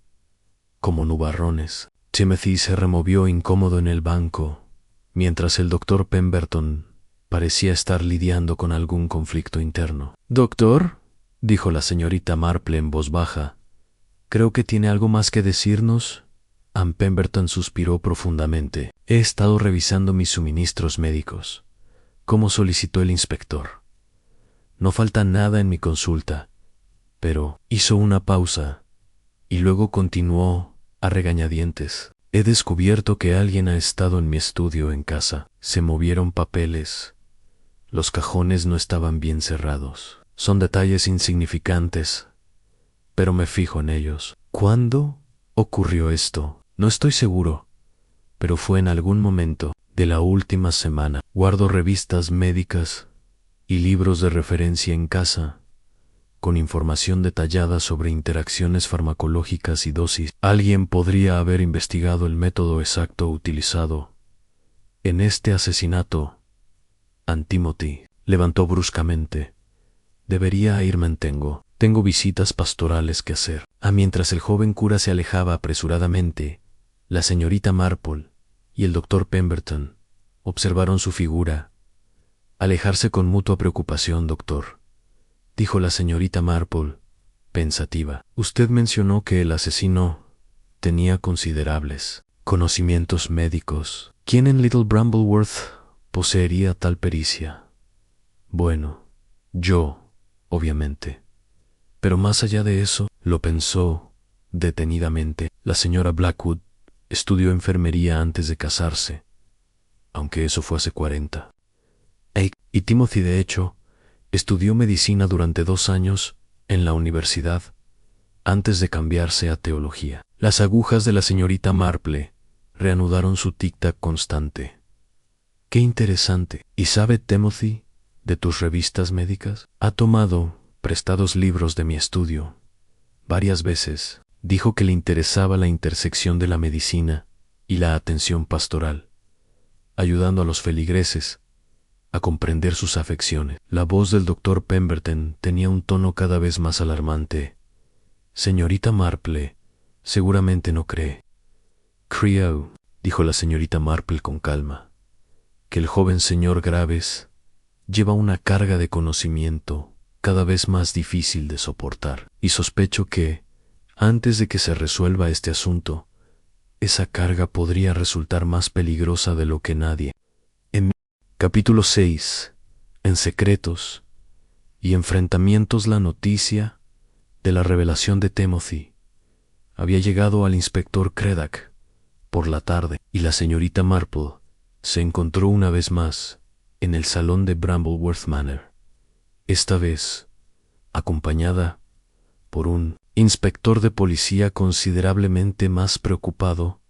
como nubarrones. Timothy se removió incómodo en el banco, mientras el doctor Pemberton parecía estar lidiando con algún conflicto interno. «Doctor», dijo la señorita Marple en voz baja, «¿creo que tiene algo más que decirnos?» Pemberton suspiró profundamente. «He estado revisando mis suministros médicos, como solicitó el inspector. No falta nada en mi consulta, pero…» Hizo una pausa y luego continuó a regañadientes. «He descubierto que alguien ha estado en mi estudio en casa. Se movieron papeles. Los cajones no estaban bien cerrados. Son detalles insignificantes, pero me fijo en ellos. ¿Cuándo ocurrió esto? No estoy seguro, pero fue en algún momento de la última semana. Guardo revistas médicas y libros de referencia en casa, con información detallada sobre interacciones farmacológicas y dosis. Alguien podría haber investigado el método exacto utilizado en este asesinato. Timothy levantó bruscamente. «Debería irme, tengo visitas pastorales que hacer». Mientras el joven cura se alejaba apresuradamente, la señorita Marple y el doctor Pemberton observaron su figura. «Alejarse con mutua preocupación, doctor», dijo la señorita Marple, pensativa. «Usted mencionó que el asesino tenía considerables conocimientos médicos. ¿Quién en Little Brambleworth poseería tal pericia?» «Bueno, yo, obviamente». Pero más allá de eso, lo pensó detenidamente, la señora Blackwood estudió enfermería antes de casarse, aunque eso fue hace 40. Y Timothy, de hecho, estudió medicina durante 2 años en la universidad antes de cambiarse a teología. Las agujas de la señorita Marple reanudaron su tic-tac constante. ¡Qué interesante! ¿Y sabe Timothy de tus revistas médicas? Ha tomado prestados libros de mi estudio varias veces. Dijo que le interesaba la intersección de la medicina y la atención pastoral, ayudando a los feligreses a comprender sus afecciones. La voz del doctor Pemberton tenía un tono cada vez más alarmante. Señorita Marple, seguramente no cree. Creo, dijo la señorita Marple con calma, que el joven señor Graves lleva una carga de conocimiento cada vez más difícil de soportar, y sospecho que, antes de que se resuelva este asunto, esa carga podría resultar más peligrosa de lo que nadie. En capítulo 6, en secretos y enfrentamientos, la noticia de la revelación de Timothy había llegado al inspector Craddock por la tarde, y la señorita Marple se encontró una vez más en el salón de Brambleworth Manor, esta vez acompañada por un inspector de policía considerablemente más preocupado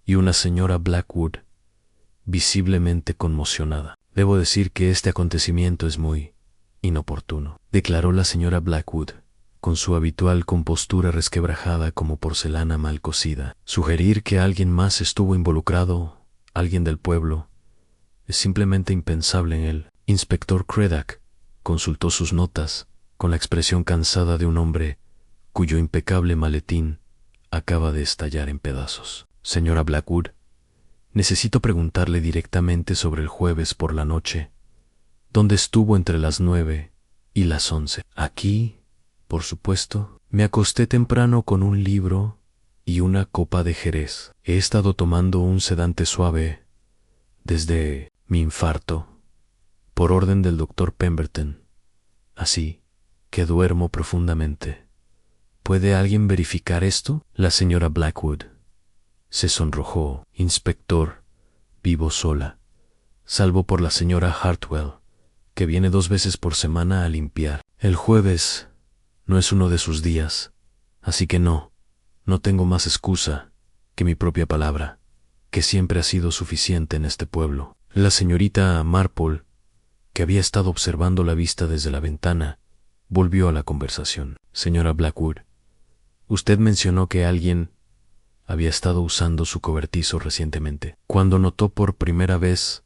y una señora Blackwood visiblemente conmocionada. Debo decir que este acontecimiento es muy inoportuno, declaró la señora Blackwood, con su habitual compostura resquebrajada como porcelana mal cocida. Sugerir que alguien más estuvo involucrado, alguien del pueblo, es simplemente impensable en él. Inspector Craddock consultó sus notas con la expresión cansada de un hombre cuyo impecable maletín acaba de estallar en pedazos. Señora Blackwood, necesito preguntarle directamente sobre el jueves por la noche, ¿dónde estuvo entre las 9 y las 11? Aquí, por supuesto. Me acosté temprano con un libro y una copa de jerez. He estado tomando un sedante suave desde mi infarto, por orden del doctor Pemberton, así que duermo profundamente. ¿Puede alguien verificar esto? La señora Blackwood se sonrojó. Inspector, vivo sola, salvo por la señora Hartwell, que viene 2 veces por semana a limpiar. El jueves no es uno de sus días, así que no tengo más excusa que mi propia palabra, que siempre ha sido suficiente en este pueblo. La señorita Marple, que había estado observando la vista desde la ventana, volvió a la conversación. Señora Blackwood, usted mencionó que alguien había estado usando su cobertizo recientemente. Cuando notó por primera vez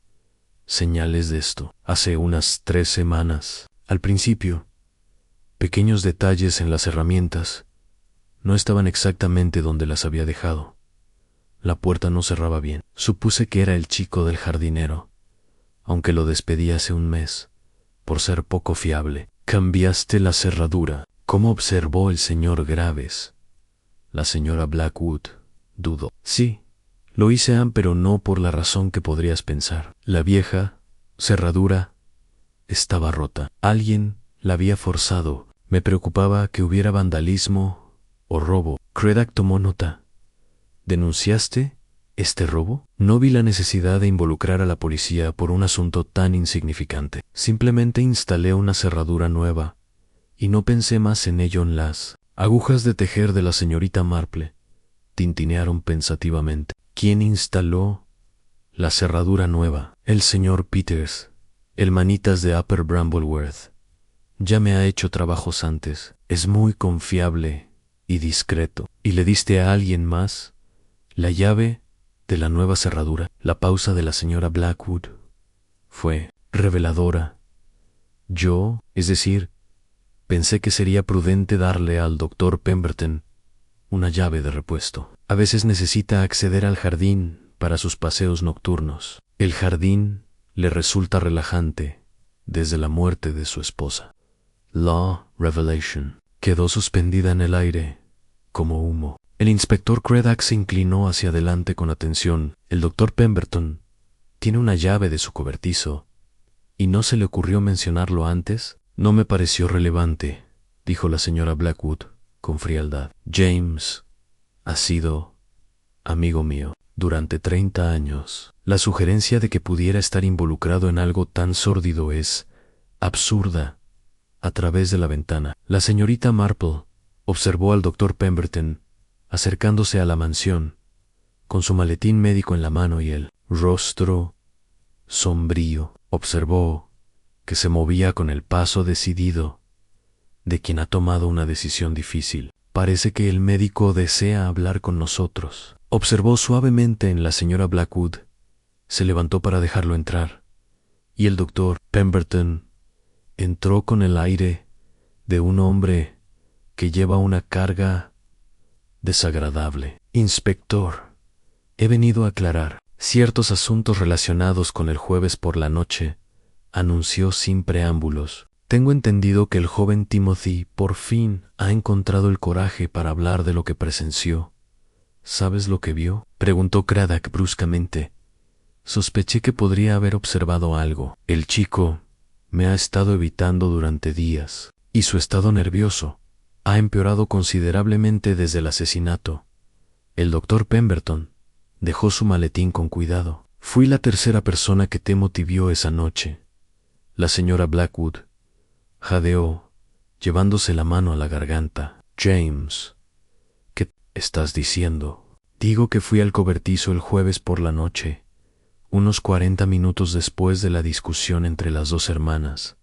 señales de esto, hace unas 3 semanas. Al principio, pequeños detalles en las herramientas no estaban exactamente donde las había dejado. La puerta no cerraba bien. Supuse que era el chico del jardinero, aunque lo despedí hace un mes por ser poco fiable. Cambiaste la cerradura. ¿Cómo observó el señor Graves? La señora Blackwood dudó. Sí, lo hice, pero no por la razón que podrías pensar. La vieja cerradura estaba rota. Alguien la había forzado. Me preocupaba que hubiera vandalismo o robo. Craddock tomó nota. ¿Denunciaste este robo? No vi la necesidad de involucrar a la policía por un asunto tan insignificante. Simplemente instalé una cerradura nueva y no pensé más en ello. En las agujas de tejer de la señorita Marple tintinearon pensativamente. ¿Quién instaló la cerradura nueva? El señor Peters, el manitas de Upper Brambleworth. Ya me ha hecho trabajos antes. Es muy confiable y discreto. ¿Y le diste a alguien más la llave de la nueva cerradura? La pausa de la señora Blackwood fue reveladora. Pensé que sería prudente darle al doctor Pemberton una llave de repuesto. A veces necesita acceder al jardín para sus paseos nocturnos. El jardín le resulta relajante desde la muerte de su esposa. La revelation quedó suspendida en el aire como humo. El inspector Craddock se inclinó hacia adelante con atención. El doctor Pemberton tiene una llave de su cobertizo, ¿y no se le ocurrió mencionarlo antes? No me pareció relevante, dijo la señora Blackwood con frialdad. James ha sido amigo mío durante 30 años. La sugerencia de que pudiera estar involucrado en algo tan sórdido es absurda. A través de la ventana, la señorita Marple observó al doctor Pemberton acercándose a la mansión, con su maletín médico en la mano y el rostro sombrío. Observó que se movía con el paso decidido de quien ha tomado una decisión difícil. Parece que el médico desea hablar con nosotros. Observó suavemente en la señora Blackwood, se levantó para dejarlo entrar, y el doctor Pemberton entró con el aire de un hombre que lleva una carga desagradable. Inspector, he venido a aclarar ciertos asuntos relacionados con el jueves por la noche, anunció sin preámbulos. Tengo entendido que el joven Timothy por fin ha encontrado el coraje para hablar de lo que presenció. ¿Sabes lo que vio?, preguntó Craddock bruscamente. Sospeché que podría haber observado algo. El chico me ha estado evitando durante días, y su estado nervioso ha empeorado considerablemente desde el asesinato. El doctor Pemberton dejó su maletín con cuidado. Fui la tercera persona que Timothy vio esa noche. La señora Blackwood jadeó, llevándose la mano a la garganta. James, ¿qué estás diciendo? Digo que fui al cobertizo el jueves por la noche, unos 40 minutos después de la discusión entre las dos hermanas.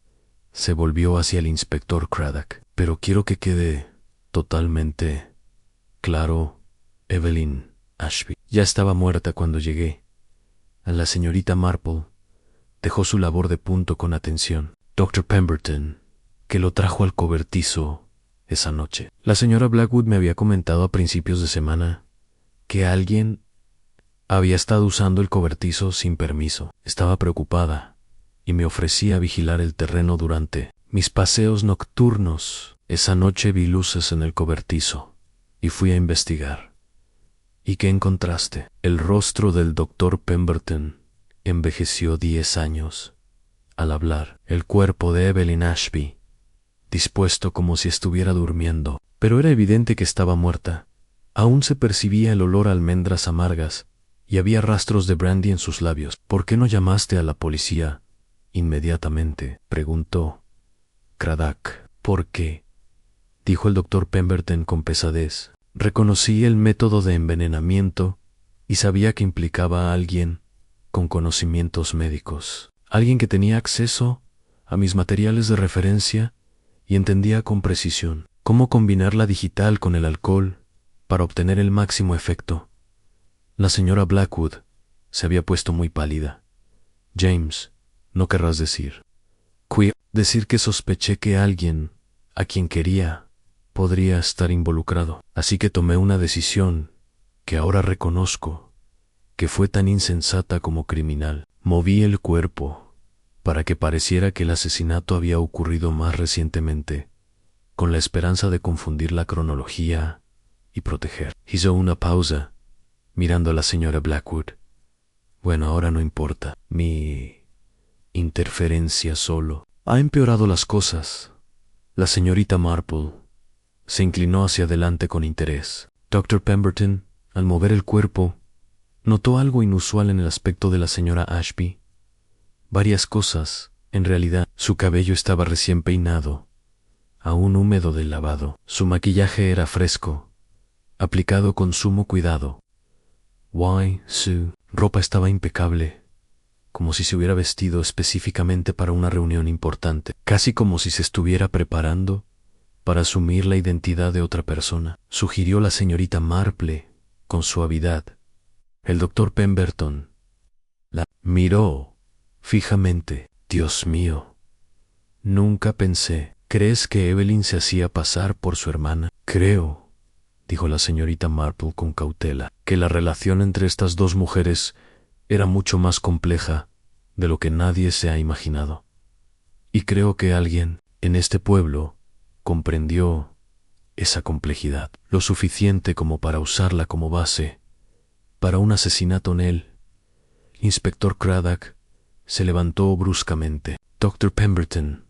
Se volvió hacia el inspector Craddock. Pero quiero que quede totalmente claro, Evelyn Ashby ya estaba muerta cuando llegué. A la señorita Marple dejó su labor de punto con atención. Dr. Pemberton, que lo trajo al cobertizo esa noche. La señora Blackwood me había comentado a principios de semana que alguien había estado usando el cobertizo sin permiso. Estaba preocupada y me ofrecía vigilar el terreno durante mis paseos nocturnos. Esa noche vi luces en el cobertizo y fui a investigar. ¿Y qué encontraste? El rostro del doctor Pemberton envejeció 10 años. Al hablar, el cuerpo de Evelyn Ashby, dispuesto como si estuviera durmiendo, pero era evidente que estaba muerta. Aún se percibía el olor a almendras amargas y había rastros de brandy en sus labios. ¿Por qué no llamaste a la policía inmediatamente?, preguntó Craddock. ¿Por qué?, dijo el doctor Pemberton con pesadez. Reconocí el método de envenenamiento y sabía que implicaba a alguien con conocimientos médicos, alguien que tenía acceso a mis materiales de referencia y entendía con precisión cómo combinar la digital con el alcohol para obtener el máximo efecto. La señora Blackwood se había puesto muy pálida. James, no querrás decir. Decir que sospeché que alguien a quien quería podría estar involucrado. Así que tomé una decisión que ahora reconozco que fue tan insensata como criminal. Moví el cuerpo para que pareciera que el asesinato había ocurrido más recientemente, con la esperanza de confundir la cronología y proteger. Hizo una pausa, mirando a la señora Blackwood. Bueno, ahora no importa. Mi interferencia solo ha empeorado las cosas. La señorita Marple se inclinó hacia adelante con interés. Dr. Pemberton, al mover el cuerpo, notó algo inusual en el aspecto de la señora Ashby. Varias cosas, en realidad. Su cabello estaba recién peinado, aún húmedo del lavado. Su maquillaje era fresco, aplicado con sumo cuidado. Su ropa estaba impecable, como si se hubiera vestido específicamente para una reunión importante, casi como si se estuviera preparando para asumir la identidad de otra persona, sugirió la señorita Marple con suavidad. El doctor Pemberton la miró fijamente. Dios mío, nunca pensé. ¿Crees que Evelyn se hacía pasar por su hermana? Creo, dijo la señorita Marple con cautela, que la relación entre estas dos mujeres era mucho más compleja de lo que nadie se ha imaginado. Y creo que alguien en este pueblo comprendió esa complejidad, lo suficiente como para usarla como base para un asesinato en él. Inspector Craddock se levantó bruscamente. Dr. Pemberton,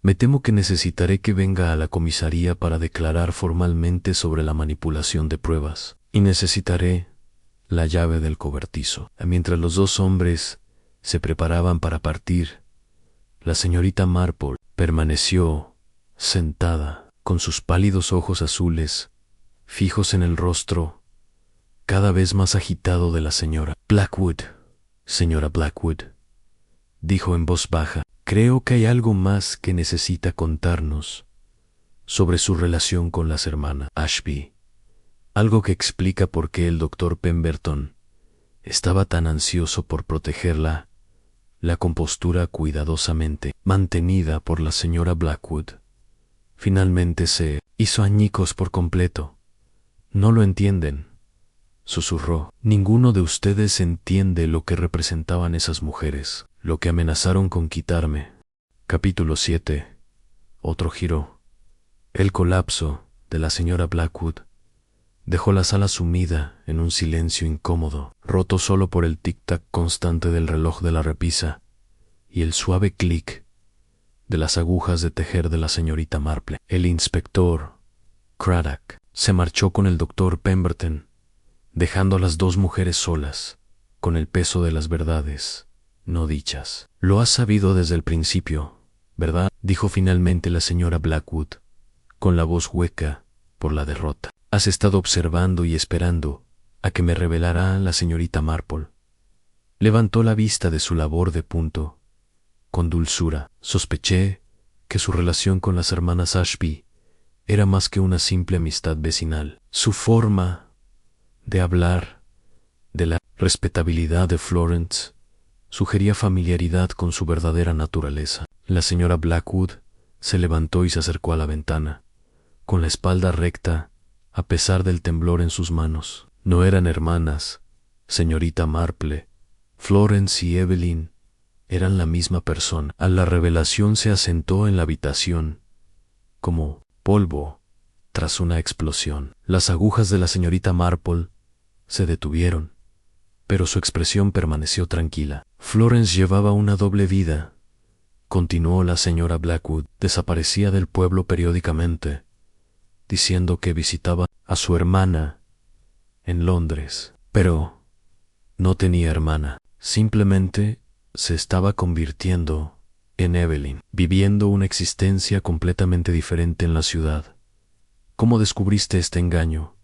Me temo que necesitaré que venga a la comisaría para declarar formalmente sobre la manipulación de pruebas. Y necesitaré la llave del cobertizo. Mientras los dos hombres se preparaban para partir, la señorita Marple permaneció sentada, con sus pálidos ojos azules fijos en el rostro cada vez más agitado de la señora Blackwood. Señora Blackwood, dijo en voz baja, creo que hay algo más que necesita contarnos sobre su relación con las hermanas Ashby. Algo que explica por qué el doctor Pemberton estaba tan ansioso por protegerla. La compostura cuidadosamente mantenida por la señora Blackwood finalmente se hizo añicos por completo. No lo entienden, susurró. Ninguno de ustedes entiende lo que representaban esas mujeres, lo que amenazaron con quitarme. Capítulo 7. Otro giro. El colapso de la señora Blackwood dejó la sala sumida en un silencio incómodo, roto solo por el tic-tac constante del reloj de la repisa y el suave clic de las agujas de tejer de la señorita Marple. El inspector Craddock se marchó con el doctor Pemberton, dejando a las dos mujeres solas, con el peso de las verdades no dichas. Lo has sabido desde el principio, ¿verdad?, dijo finalmente la señora Blackwood, con la voz hueca por la derrota. Has estado observando y esperando a que me revelara la señorita Marple. Levantó la vista de su labor de punto con dulzura. Sospeché que su relación con las hermanas Ashby era más que una simple amistad vecinal. Su forma de hablar de la respetabilidad de Florence sugería familiaridad con su verdadera naturaleza. La señora Blackwood se levantó y se acercó a la ventana, con la espalda recta, a pesar del temblor en sus manos. No eran hermanas, señorita Marple. Florence y Evelyn eran la misma persona. A la revelación se asentó en la habitación, como polvo tras una explosión. Las agujas de la señorita Marple se detuvieron, pero su expresión permaneció tranquila. Florence llevaba una doble vida, continuó la señora Blackwood. Desaparecía del pueblo periódicamente, diciendo que visitaba a su hermana en Londres, pero no tenía hermana. Simplemente se estaba convirtiendo en Evelyn, viviendo una existencia completamente diferente en la ciudad. ¿Cómo descubriste este engaño?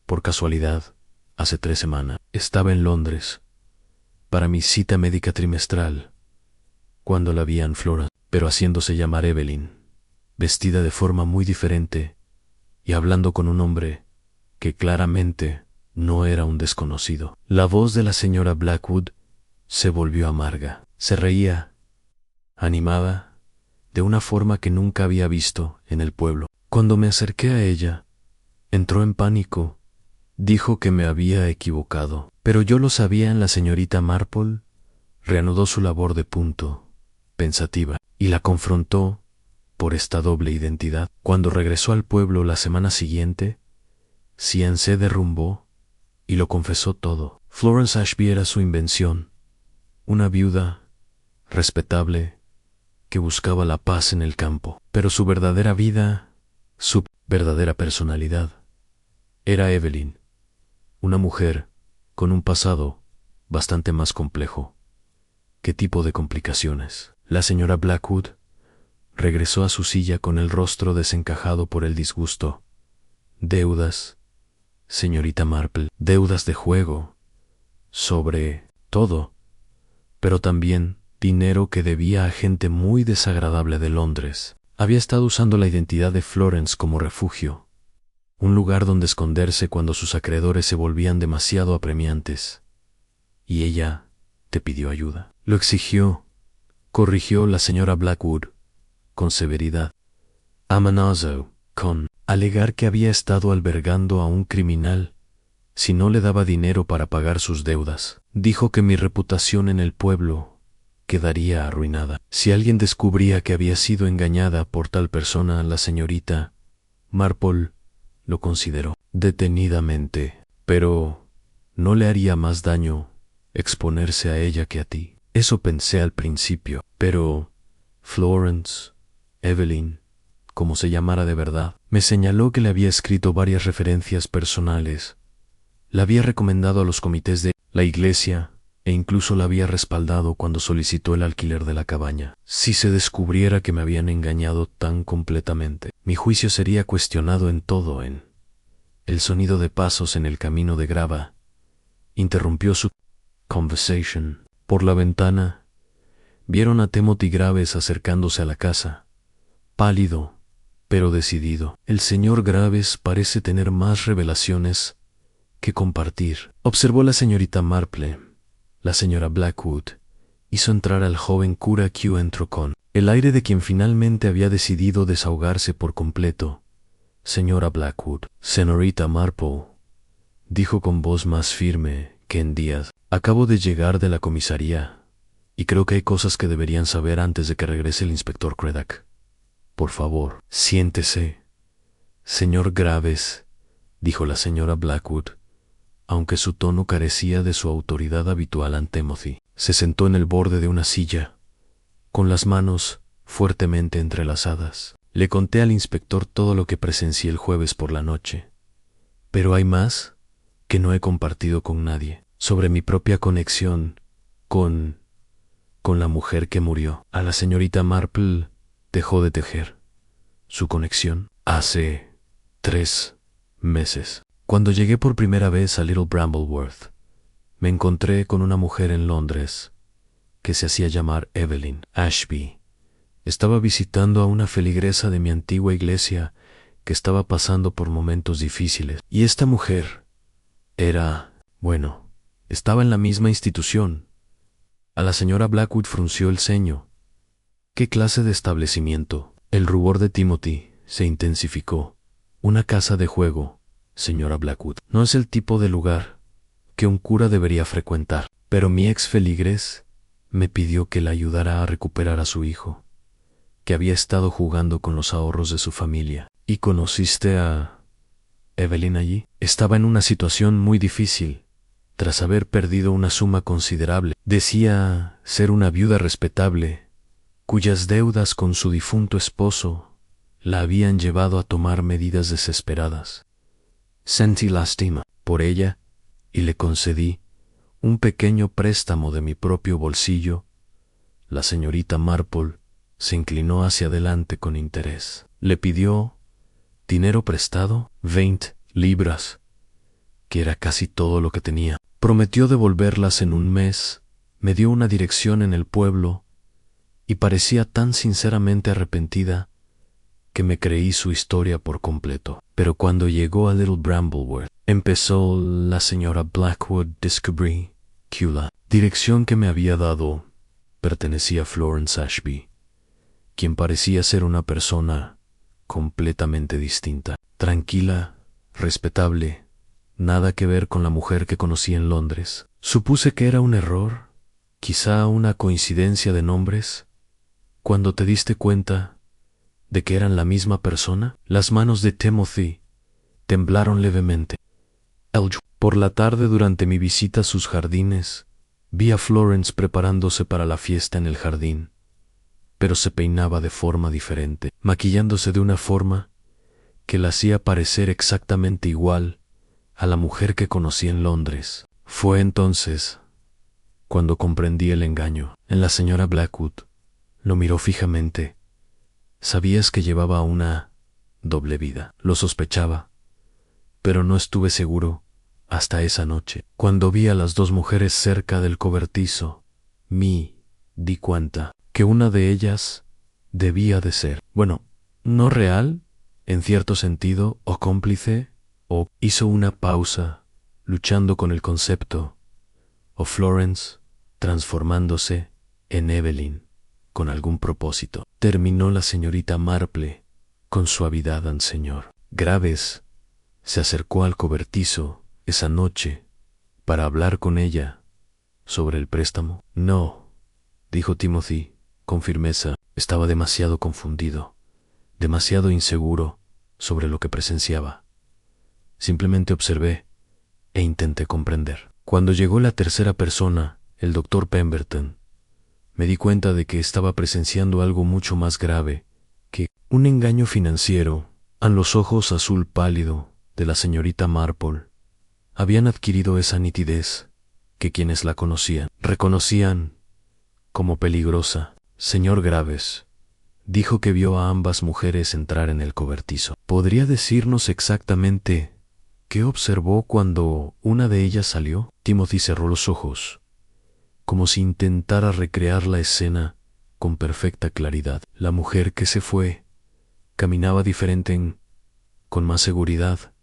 Por casualidad, hace 3 semanas, estaba en Londres para mi cita médica trimestral, cuando la vi en Florence, pero haciéndose llamar Evelyn, vestida de forma muy diferente y hablando con un hombre que claramente no era un desconocido. La voz de la señora Blackwood se volvió amarga. Se reía, animada, de una forma que nunca había visto en el pueblo. Cuando me acerqué a ella, entró en pánico. Dijo que me había equivocado. Pero yo lo sabía. En la señorita Marple reanudó su labor de punto, pensativa, y la confrontó por esta doble identidad. Cuando regresó al pueblo la semana siguiente, Cian se derrumbó y lo confesó todo. Florence Ashby era su invención, una viuda respetable que buscaba la paz en el campo, pero su verdadera vida, su verdadera personalidad, era Evelyn, una mujer con un pasado bastante más complejo. ¿Qué tipo de complicaciones? La señora Blackwood regresó a su silla con el rostro desencajado por el disgusto. Deudas, señorita Marple, deudas de juego, sobre todo, pero también dinero que debía a gente muy desagradable de Londres. Había estado usando la identidad de Florence como refugio, un lugar donde esconderse cuando sus acreedores se volvían demasiado apremiantes. Y ella te pidió ayuda. Lo exigió, corrigió la señora Blackwood con severidad. Amenazó con alegar que había estado albergando a un criminal si no le daba dinero para pagar sus deudas. Dijo que mi reputación en el pueblo quedaría arruinada. Si alguien descubría que había sido engañada por tal persona, la señorita Marple lo consideró detenidamente. Pero no le haría más daño exponerse a ella que a ti. Eso pensé al principio, pero Florence Evelyn, como se llamara de verdad, me señaló que le había escrito varias referencias personales, la había recomendado a los comités de la iglesia e incluso la había respaldado cuando solicitó el alquiler de la cabaña. Si se descubriera que me habían engañado tan completamente, mi juicio sería cuestionado en todo. El sonido de pasos en el camino de grava interrumpió su conversation. Por la ventana vieron a Timothy Graves acercándose a la casa, pálido, pero decidido. El señor Graves parece tener más revelaciones que compartir, observó la señorita Marple. La señora Blackwood hizo entrar al joven cura que entró con el aire de quien finalmente había decidido desahogarse por completo. Señora Blackwood, señorita Marple, dijo con voz más firme que en días, acabo de llegar de la comisaría y creo que hay cosas que deberían saber antes de que regrese el inspector Craddock. Por favor, siéntese. Señor Graves, dijo la señora Blackwood, aunque su tono carecía de su autoridad habitual ante Timothy. Se sentó en el borde de una silla, con las manos fuertemente entrelazadas. Le conté al inspector todo lo que presencié el jueves por la noche, pero hay más que no he compartido con nadie, sobre mi propia conexión con la mujer que murió. A la señorita Marple dejó de tejer. Su conexión hace 3 meses. Cuando llegué por primera vez a Little Brambleworth, me encontré con una mujer en Londres que se hacía llamar Evelyn Ashby. Estaba visitando a una feligresa de mi antigua iglesia que estaba pasando por momentos difíciles. Y esta mujer estaba en la misma institución. A la señora Blackwood frunció el ceño. ¿Qué clase de establecimiento? El rubor de Timothy se intensificó. Una casa de juego, señora Blackwood. No es el tipo de lugar que un cura debería frecuentar. Pero mi ex feligres me pidió que la ayudara a recuperar a su hijo, que había estado jugando con los ahorros de su familia. ¿Y conociste a Evelyn allí? Estaba en una situación muy difícil, tras haber perdido una suma considerable. Decía ser una viuda respetable, cuyas deudas con su difunto esposo la habían llevado a tomar medidas desesperadas. Sentí lástima por ella y le concedí un pequeño préstamo de mi propio bolsillo. La señorita Marple se inclinó hacia adelante con interés. Le pidió dinero prestado, 20 libras, que era casi todo lo que tenía. Prometió devolverlas en un mes, me dio una dirección en el pueblo y parecía tan sinceramente arrepentida que me creí su historia por completo. Pero cuando llegó a Little Brambleworth, empezó la señora Blackwood, descubrí que la dirección que me había dado pertenecía a Florence Ashby, quien parecía ser una persona completamente distinta, tranquila, respetable, nada que ver con la mujer que conocí en Londres. Supuse que era un error, quizá una coincidencia de nombres. Cuando te diste cuenta de que eran la misma persona, las manos de Timothy temblaron levemente. Por la tarde, durante mi visita a sus jardines, vi a Florence preparándose para la fiesta en el jardín, pero se peinaba de forma diferente, maquillándose de una forma que la hacía parecer exactamente igual a la mujer que conocí en Londres. Fue entonces cuando comprendí el engaño. En la señora Blackwood lo miró fijamente. Sabías que llevaba una doble vida. Lo sospechaba, pero no estuve seguro hasta esa noche. Cuando vi a las dos mujeres cerca del cobertizo, me di cuenta que una de ellas debía de ser, no real, en cierto sentido, o cómplice, o hizo una pausa, luchando con el concepto, o Florence transformándose en Evelyn con algún propósito. Terminó la señorita Marple con suavidad al señor Graves. Se acercó al cobertizo esa noche para hablar con ella sobre el préstamo. No, dijo Timothy con firmeza. Estaba demasiado confundido, demasiado inseguro sobre lo que presenciaba. Simplemente observé e intenté comprender. Cuando llegó la tercera persona, el doctor Pemberton, me di cuenta de que estaba presenciando algo mucho más grave que un engaño financiero, a los ojos azul pálido de la señorita Marple, habían adquirido esa nitidez que quienes la conocían reconocían como peligrosa. Señor Graves dijo que vio a ambas mujeres entrar en el cobertizo. ¿Podría decirnos exactamente qué observó cuando una de ellas salió? Timothy cerró los ojos, como si intentara recrear la escena con perfecta claridad. La mujer que se fue caminaba diferente, con más seguridad,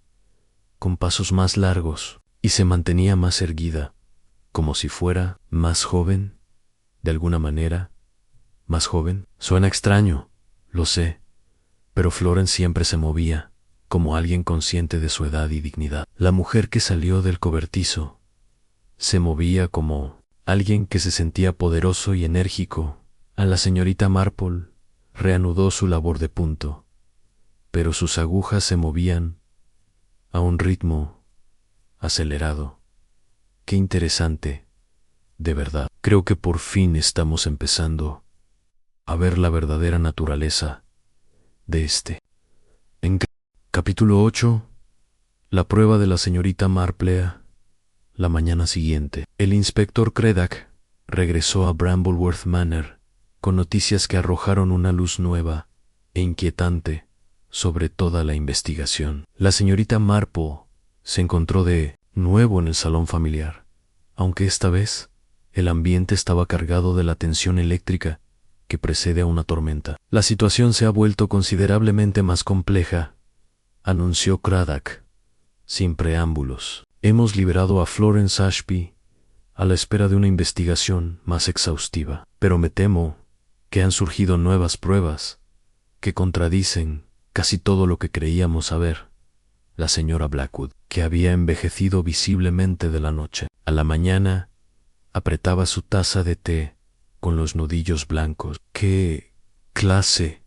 con pasos más largos, y se mantenía más erguida, como si fuera más joven, de alguna manera, más joven. Suena extraño, lo sé, pero Florence siempre se movía como alguien consciente de su edad y dignidad. La mujer que salió del cobertizo se movía como alguien que se sentía poderoso y enérgico. A la señorita Marple reanudó su labor de punto, pero sus agujas se movían a un ritmo acelerado. Qué interesante, de verdad. Creo que por fin estamos empezando a ver la verdadera naturaleza de este. En capítulo 8, la prueba de la señorita Marple. La mañana siguiente, el inspector Craddock regresó a Brambleworth Manor con noticias que arrojaron una luz nueva e inquietante sobre toda la investigación. La señorita Marple se encontró de nuevo en el salón familiar, aunque esta vez el ambiente estaba cargado de la tensión eléctrica que precede a una tormenta. La situación se ha vuelto considerablemente más compleja, anunció Craddock, sin preámbulos. Hemos liberado a Florence Ashby a la espera de una investigación más exhaustiva, pero me temo que han surgido nuevas pruebas que contradicen casi todo lo que creíamos saber. La señora Blackwood, que había envejecido visiblemente de la noche a la mañana, apretaba su taza de té con los nudillos blancos. ¿Qué clase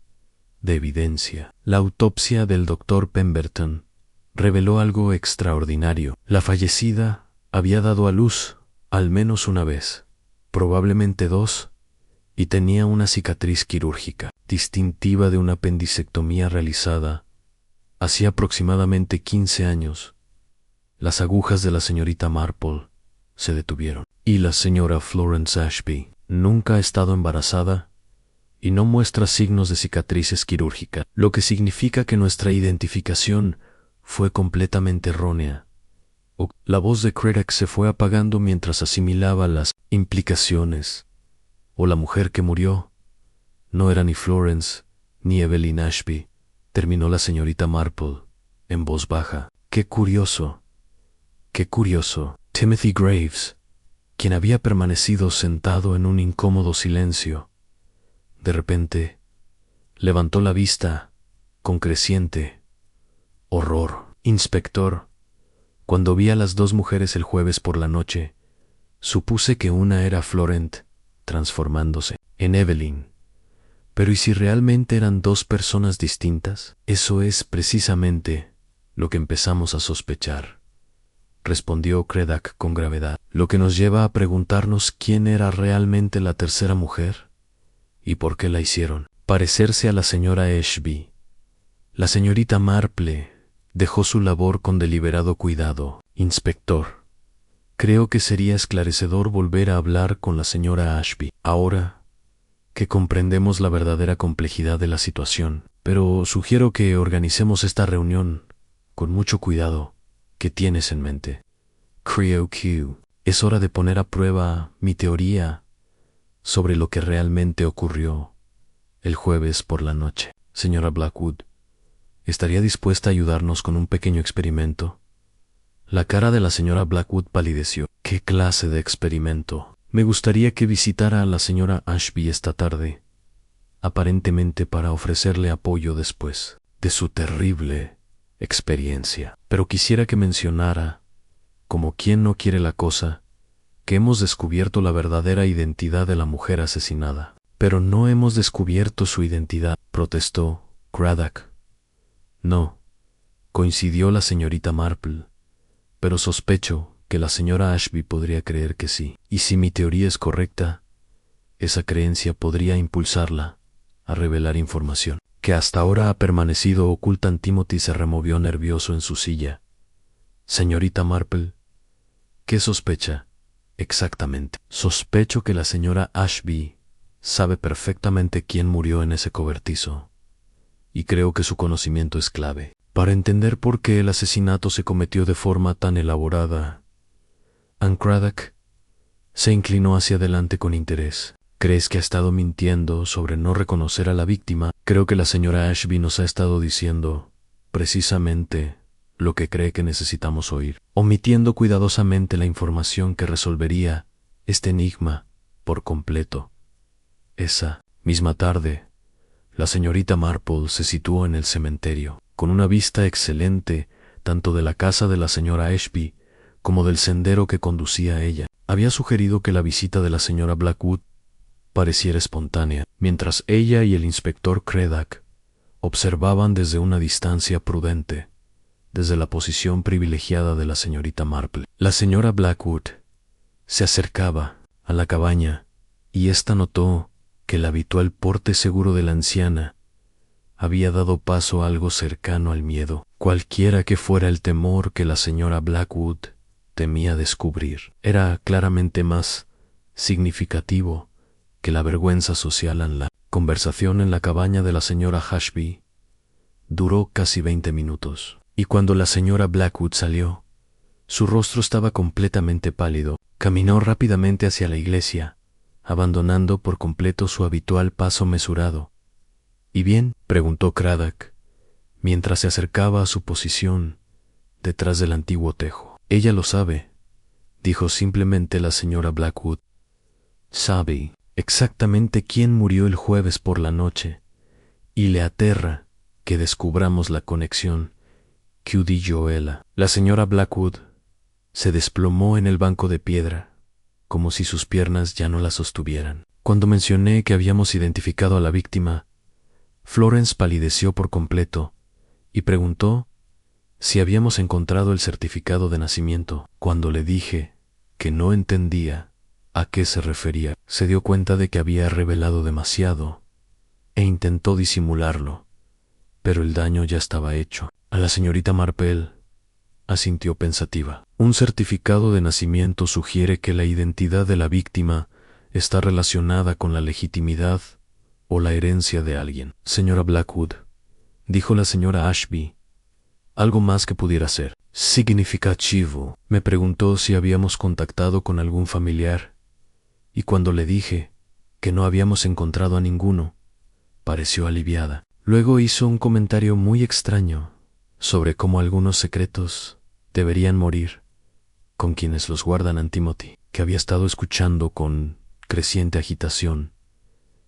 de evidencia? La autopsia del doctor Pemberton reveló algo extraordinario. La fallecida había dado a luz al menos una vez, probablemente dos, y tenía una cicatriz quirúrgica distintiva de una apendicectomía realizada hacía aproximadamente 15 años. Las agujas de la señorita Marple se detuvieron. Y la señora Florence Ashby nunca ha estado embarazada y no muestra signos de cicatrices quirúrgicas, lo que significa que nuestra identificación fue completamente errónea. La voz de Craddock se fue apagando mientras asimilaba las implicaciones. O la mujer que murió no era ni Florence ni Evelyn Ashby, terminó la señorita Marple en voz baja. Qué curioso, qué curioso. Timothy Graves, quien había permanecido sentado en un incómodo silencio, de repente levantó la vista con creciente horror. Inspector, cuando vi a las dos mujeres el jueves por la noche, supuse que una era Florence transformándose en Evelyn. Pero ¿y si realmente eran dos personas distintas? Eso es precisamente lo que empezamos a sospechar, respondió Craddock con gravedad, lo que nos lleva a preguntarnos quién era realmente la tercera mujer y por qué la hicieron parecerse a la señora Ashby. La señorita Marple dejó su labor con deliberado cuidado. Inspector, creo que sería esclarecedor volver a hablar con la señora Ashby, ahora que comprendemos la verdadera complejidad de la situación, pero sugiero que organicemos esta reunión con mucho cuidado. ¿Qué tienes en mente? Creo que es hora de poner a prueba mi teoría sobre lo que realmente ocurrió el jueves por la noche. Señora Blackwood, ¿estaría dispuesta a ayudarnos con un pequeño experimento? La cara de la señora Blackwood palideció. ¿Qué clase de experimento? Me gustaría que visitara a la señora Ashby esta tarde, aparentemente para ofrecerle apoyo después de su terrible experiencia. Pero quisiera que mencionara, como quien no quiere la cosa, que hemos descubierto la verdadera identidad de la mujer asesinada. Pero no hemos descubierto su identidad, protestó Craddock. No, coincidió la señorita Marple, pero sospecho que la señora Ashby podría creer que sí. Y si mi teoría es correcta, esa creencia podría impulsarla a revelar información. que hasta ahora ha permanecido oculta. Timothy se removió nervioso en su silla. Señorita Marple, ¿qué sospecha exactamente? Sospecho que la señora Ashby sabe perfectamente quién murió en ese cobertizo, y creo que su conocimiento es clave para entender por qué el asesinato se cometió de forma tan elaborada. Ann Craddock se inclinó hacia adelante con interés. ¿Crees que ha estado mintiendo sobre no reconocer a la víctima? Creo que la señora Ashby nos ha estado diciendo precisamente lo que cree que necesitamos oír, omitiendo cuidadosamente la información que resolvería este enigma por completo. Esa misma tarde, la señorita Marple se situó en el cementerio, con una vista excelente tanto de la casa de la señora Ashby como del sendero que conducía a ella. Había sugerido que la visita de la señora Blackwood pareciera espontánea, mientras ella y el inspector Craddock observaban desde una distancia prudente, desde la posición privilegiada de la señorita Marple. La señora Blackwood se acercaba a la cabaña y ésta notó que el habitual porte seguro de la anciana había dado paso a algo cercano al miedo, cualquiera que fuera el temor que la señora Blackwood temía descubrir. Era claramente más significativo que la vergüenza social. La conversación en la cabaña de la señora Ashby duró casi 20 minutos, y cuando la señora Blackwood salió, su rostro estaba completamente pálido. Caminó rápidamente hacia la iglesia, abandonando por completo su habitual paso mesurado. ¿Y bien?, preguntó Craddock, mientras se acercaba a su posición detrás del antiguo tejo. Ella lo sabe, dijo simplemente la señora Blackwood. Sabe exactamente quién murió el jueves por la noche, y le aterra que descubramos la conexión. Cutie Joella. La señora Blackwood se desplomó en el banco de piedra, como si sus piernas ya no la sostuvieran. Cuando mencioné que habíamos identificado a la víctima, Florence palideció por completo y preguntó si habíamos encontrado el certificado de nacimiento. Cuando le dije que no entendía a qué se refería, se dio cuenta de que había revelado demasiado e intentó disimularlo, pero el daño ya estaba hecho. A la señorita Marple asintió pensativa. Un certificado de nacimiento sugiere que la identidad de la víctima está relacionada con la legitimidad o la herencia de alguien. Señora Blackwood, dijo la señora Ashby, algo más que pudiera ser significativo. Me preguntó si habíamos contactado con algún familiar, y cuando le dije que no habíamos encontrado a ninguno, pareció aliviada. Luego hizo un comentario muy extraño sobre cómo algunos secretos deberían morir con quienes los guardan. Timothy, que había estado escuchando con creciente agitación,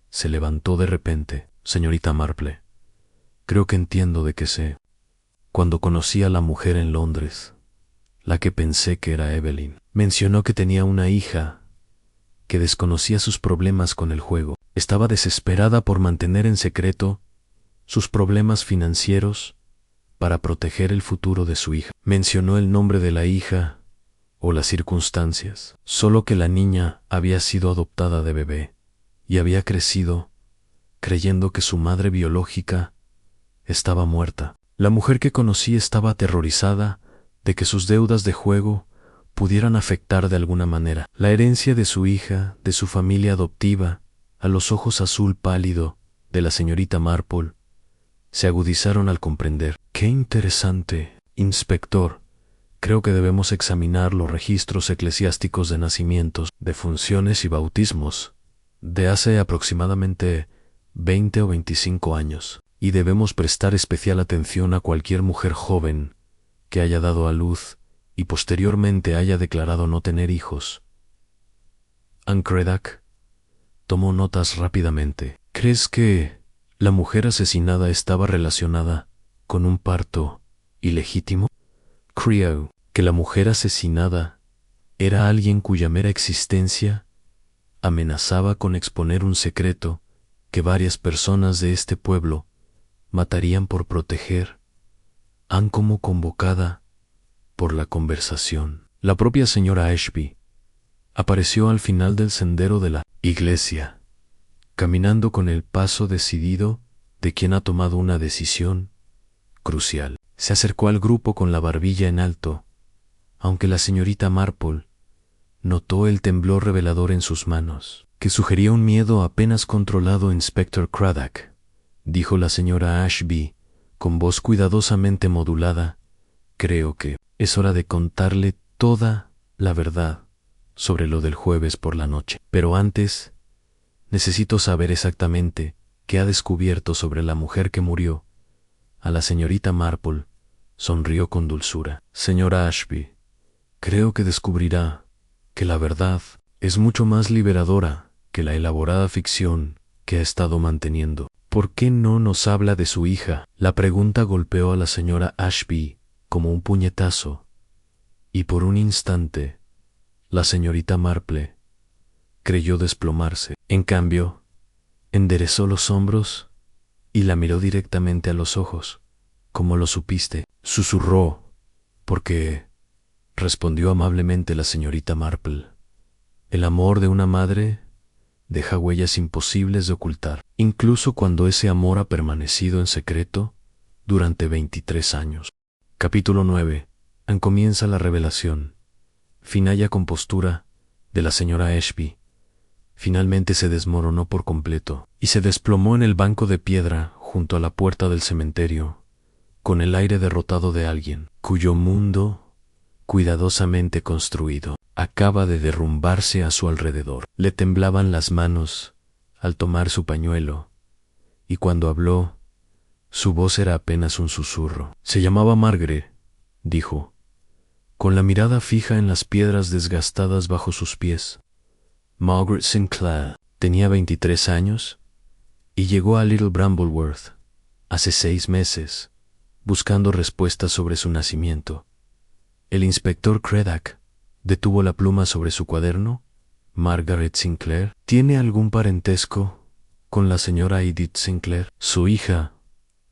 se levantó de repente. Señorita Marple, creo que entiendo de qué sé. Cuando conocí a la mujer en Londres, la que pensé que era Evelyn, mencionó que tenía una hija que desconocía sus problemas con el juego. Estaba desesperada por mantener en secreto sus problemas financieros para proteger el futuro de su hija. Mencionó el nombre de la hija o las circunstancias, solo que la niña había sido adoptada de bebé y había crecido creyendo que su madre biológica estaba muerta. La mujer que conocí estaba aterrorizada de que sus deudas de juego pudieran afectar de alguna manera la herencia de su hija, de su familia adoptiva. A los ojos azul pálido de la señorita Marple se agudizaron al comprender. ¡Qué interesante, inspector! Creo que debemos examinar los registros eclesiásticos de nacimientos, defunciones y bautismos de hace aproximadamente 20 o 25 años, y debemos prestar especial atención a cualquier mujer joven que haya dado a luz y posteriormente haya declarado no tener hijos. Ann Craddock tomó notas rápidamente. ¿Crees que la mujer asesinada estaba relacionada con un parto ilegítimo? Creo que la mujer asesinada era alguien cuya mera existencia amenazaba con exponer un secreto que varias personas de este pueblo matarían por proteger. Ann, como convocada por la conversación, la propia señora Ashby apareció al final del sendero de la iglesia, caminando con el paso decidido de quien ha tomado una decisión crucial. Se acercó al grupo con la barbilla en alto, aunque la señorita Marple notó el temblor revelador en sus manos, que sugería un miedo apenas controlado. Inspector Craddock, dijo la señora Ashby, con voz cuidadosamente modulada, creo que es hora de contarle toda la verdad sobre lo del jueves por la noche. Pero antes, necesito saber exactamente qué ha descubierto sobre la mujer que murió. A la señorita Marple sonrió con dulzura. Señora Ashby, creo que descubrirá que la verdad es mucho más liberadora que la elaborada ficción que ha estado manteniendo. ¿Por qué no nos habla de su hija? La pregunta golpeó a la señora Ashby como un puñetazo, y por un instante la señorita Marple creyó desplomarse. En cambio, enderezó los hombros y la miró directamente a los ojos. ¿Cómo lo supiste? Susurró. Porque, respondió amablemente la señorita Marple, el amor de una madre deja huellas imposibles de ocultar, incluso cuando ese amor ha permanecido en secreto durante 23 años. Capítulo 9. Comienza la revelación. Finalla compostura de la señora Ashby finalmente se desmoronó por completo y se desplomó en el banco de piedra junto a la puerta del cementerio, con el aire derrotado de alguien cuyo mundo, cuidadosamente construido, acaba de derrumbarse a su alrededor. Le temblaban las manos al tomar su pañuelo, y cuando habló, su voz era apenas un susurro. Se llamaba Margaret, dijo, con la mirada fija en las piedras desgastadas bajo sus pies. Margaret Sinclair tenía 23 años y llegó a Little Brambleworth hace 6 meses, buscando respuestas sobre su nacimiento. El inspector Craddock detuvo la pluma sobre su cuaderno. Margaret Sinclair tiene algún parentesco con la señora Edith Sinclair, su hija,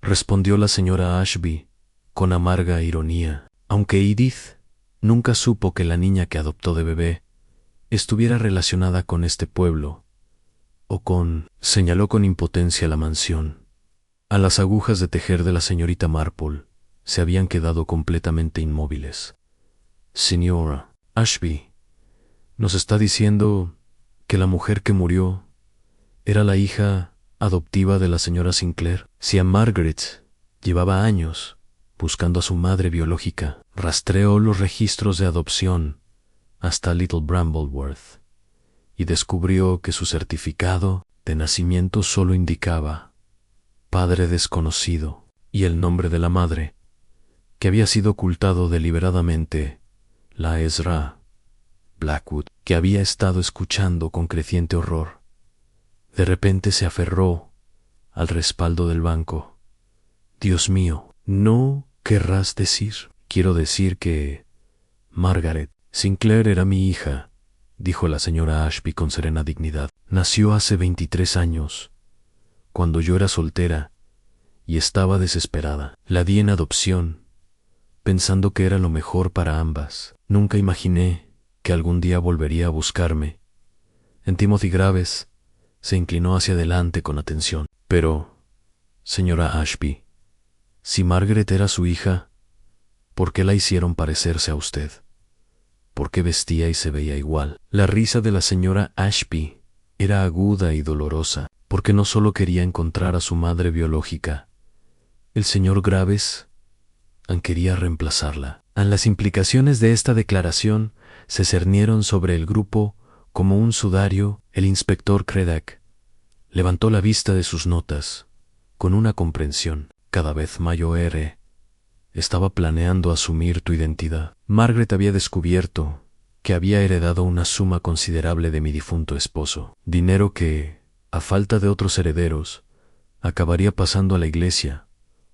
respondió la señora Ashby con amarga ironía, aunque Edith nunca supo que la niña que adoptó de bebé estuviera relacionada con este pueblo, o con, señaló con impotencia la mansión. A las agujas de tejer de la señorita Marple se habían quedado completamente inmóviles. Señora Ashby, ¿nos está diciendo que la mujer que murió era la hija adoptiva de la señora Sinclair? Si a Margaret llevaba años buscando a su madre biológica, rastreó los registros de adopción hasta Little Brambleworth y descubrió que su certificado de nacimiento solo indicaba padre desconocido y el nombre de la madre, que había sido ocultado deliberadamente, la Ezra Blackwood, que había estado escuchando con creciente horror. De repente se aferró al respaldo del banco. Dios mío, ¿no querrás decir? Quiero decir que Margaret Sinclair era mi hija, dijo la señora Ashby con serena dignidad. Nació hace 23 años, cuando yo era soltera y estaba desesperada. La di en adopción, pensando que era lo mejor para ambas. Nunca imaginé que algún día volvería a buscarme. En Timothy Graves se inclinó hacia adelante con atención. Pero, señora Ashby, si Margaret era su hija, ¿por qué la hicieron parecerse a usted? ¿Por qué vestía y se veía igual? La risa de la señora Ashby era aguda y dolorosa, porque no solo quería encontrar a su madre biológica. El señor Graves quería reemplazarla. Las implicaciones de esta declaración se cernieron sobre el grupo como un sudario. El inspector Craddock levantó la vista de sus notas con una comprensión cada vez mayor. Estaba planeando asumir tu identidad. Margaret había descubierto que había heredado una suma considerable de mi difunto esposo, dinero que, a falta de otros herederos, acabaría pasando a la iglesia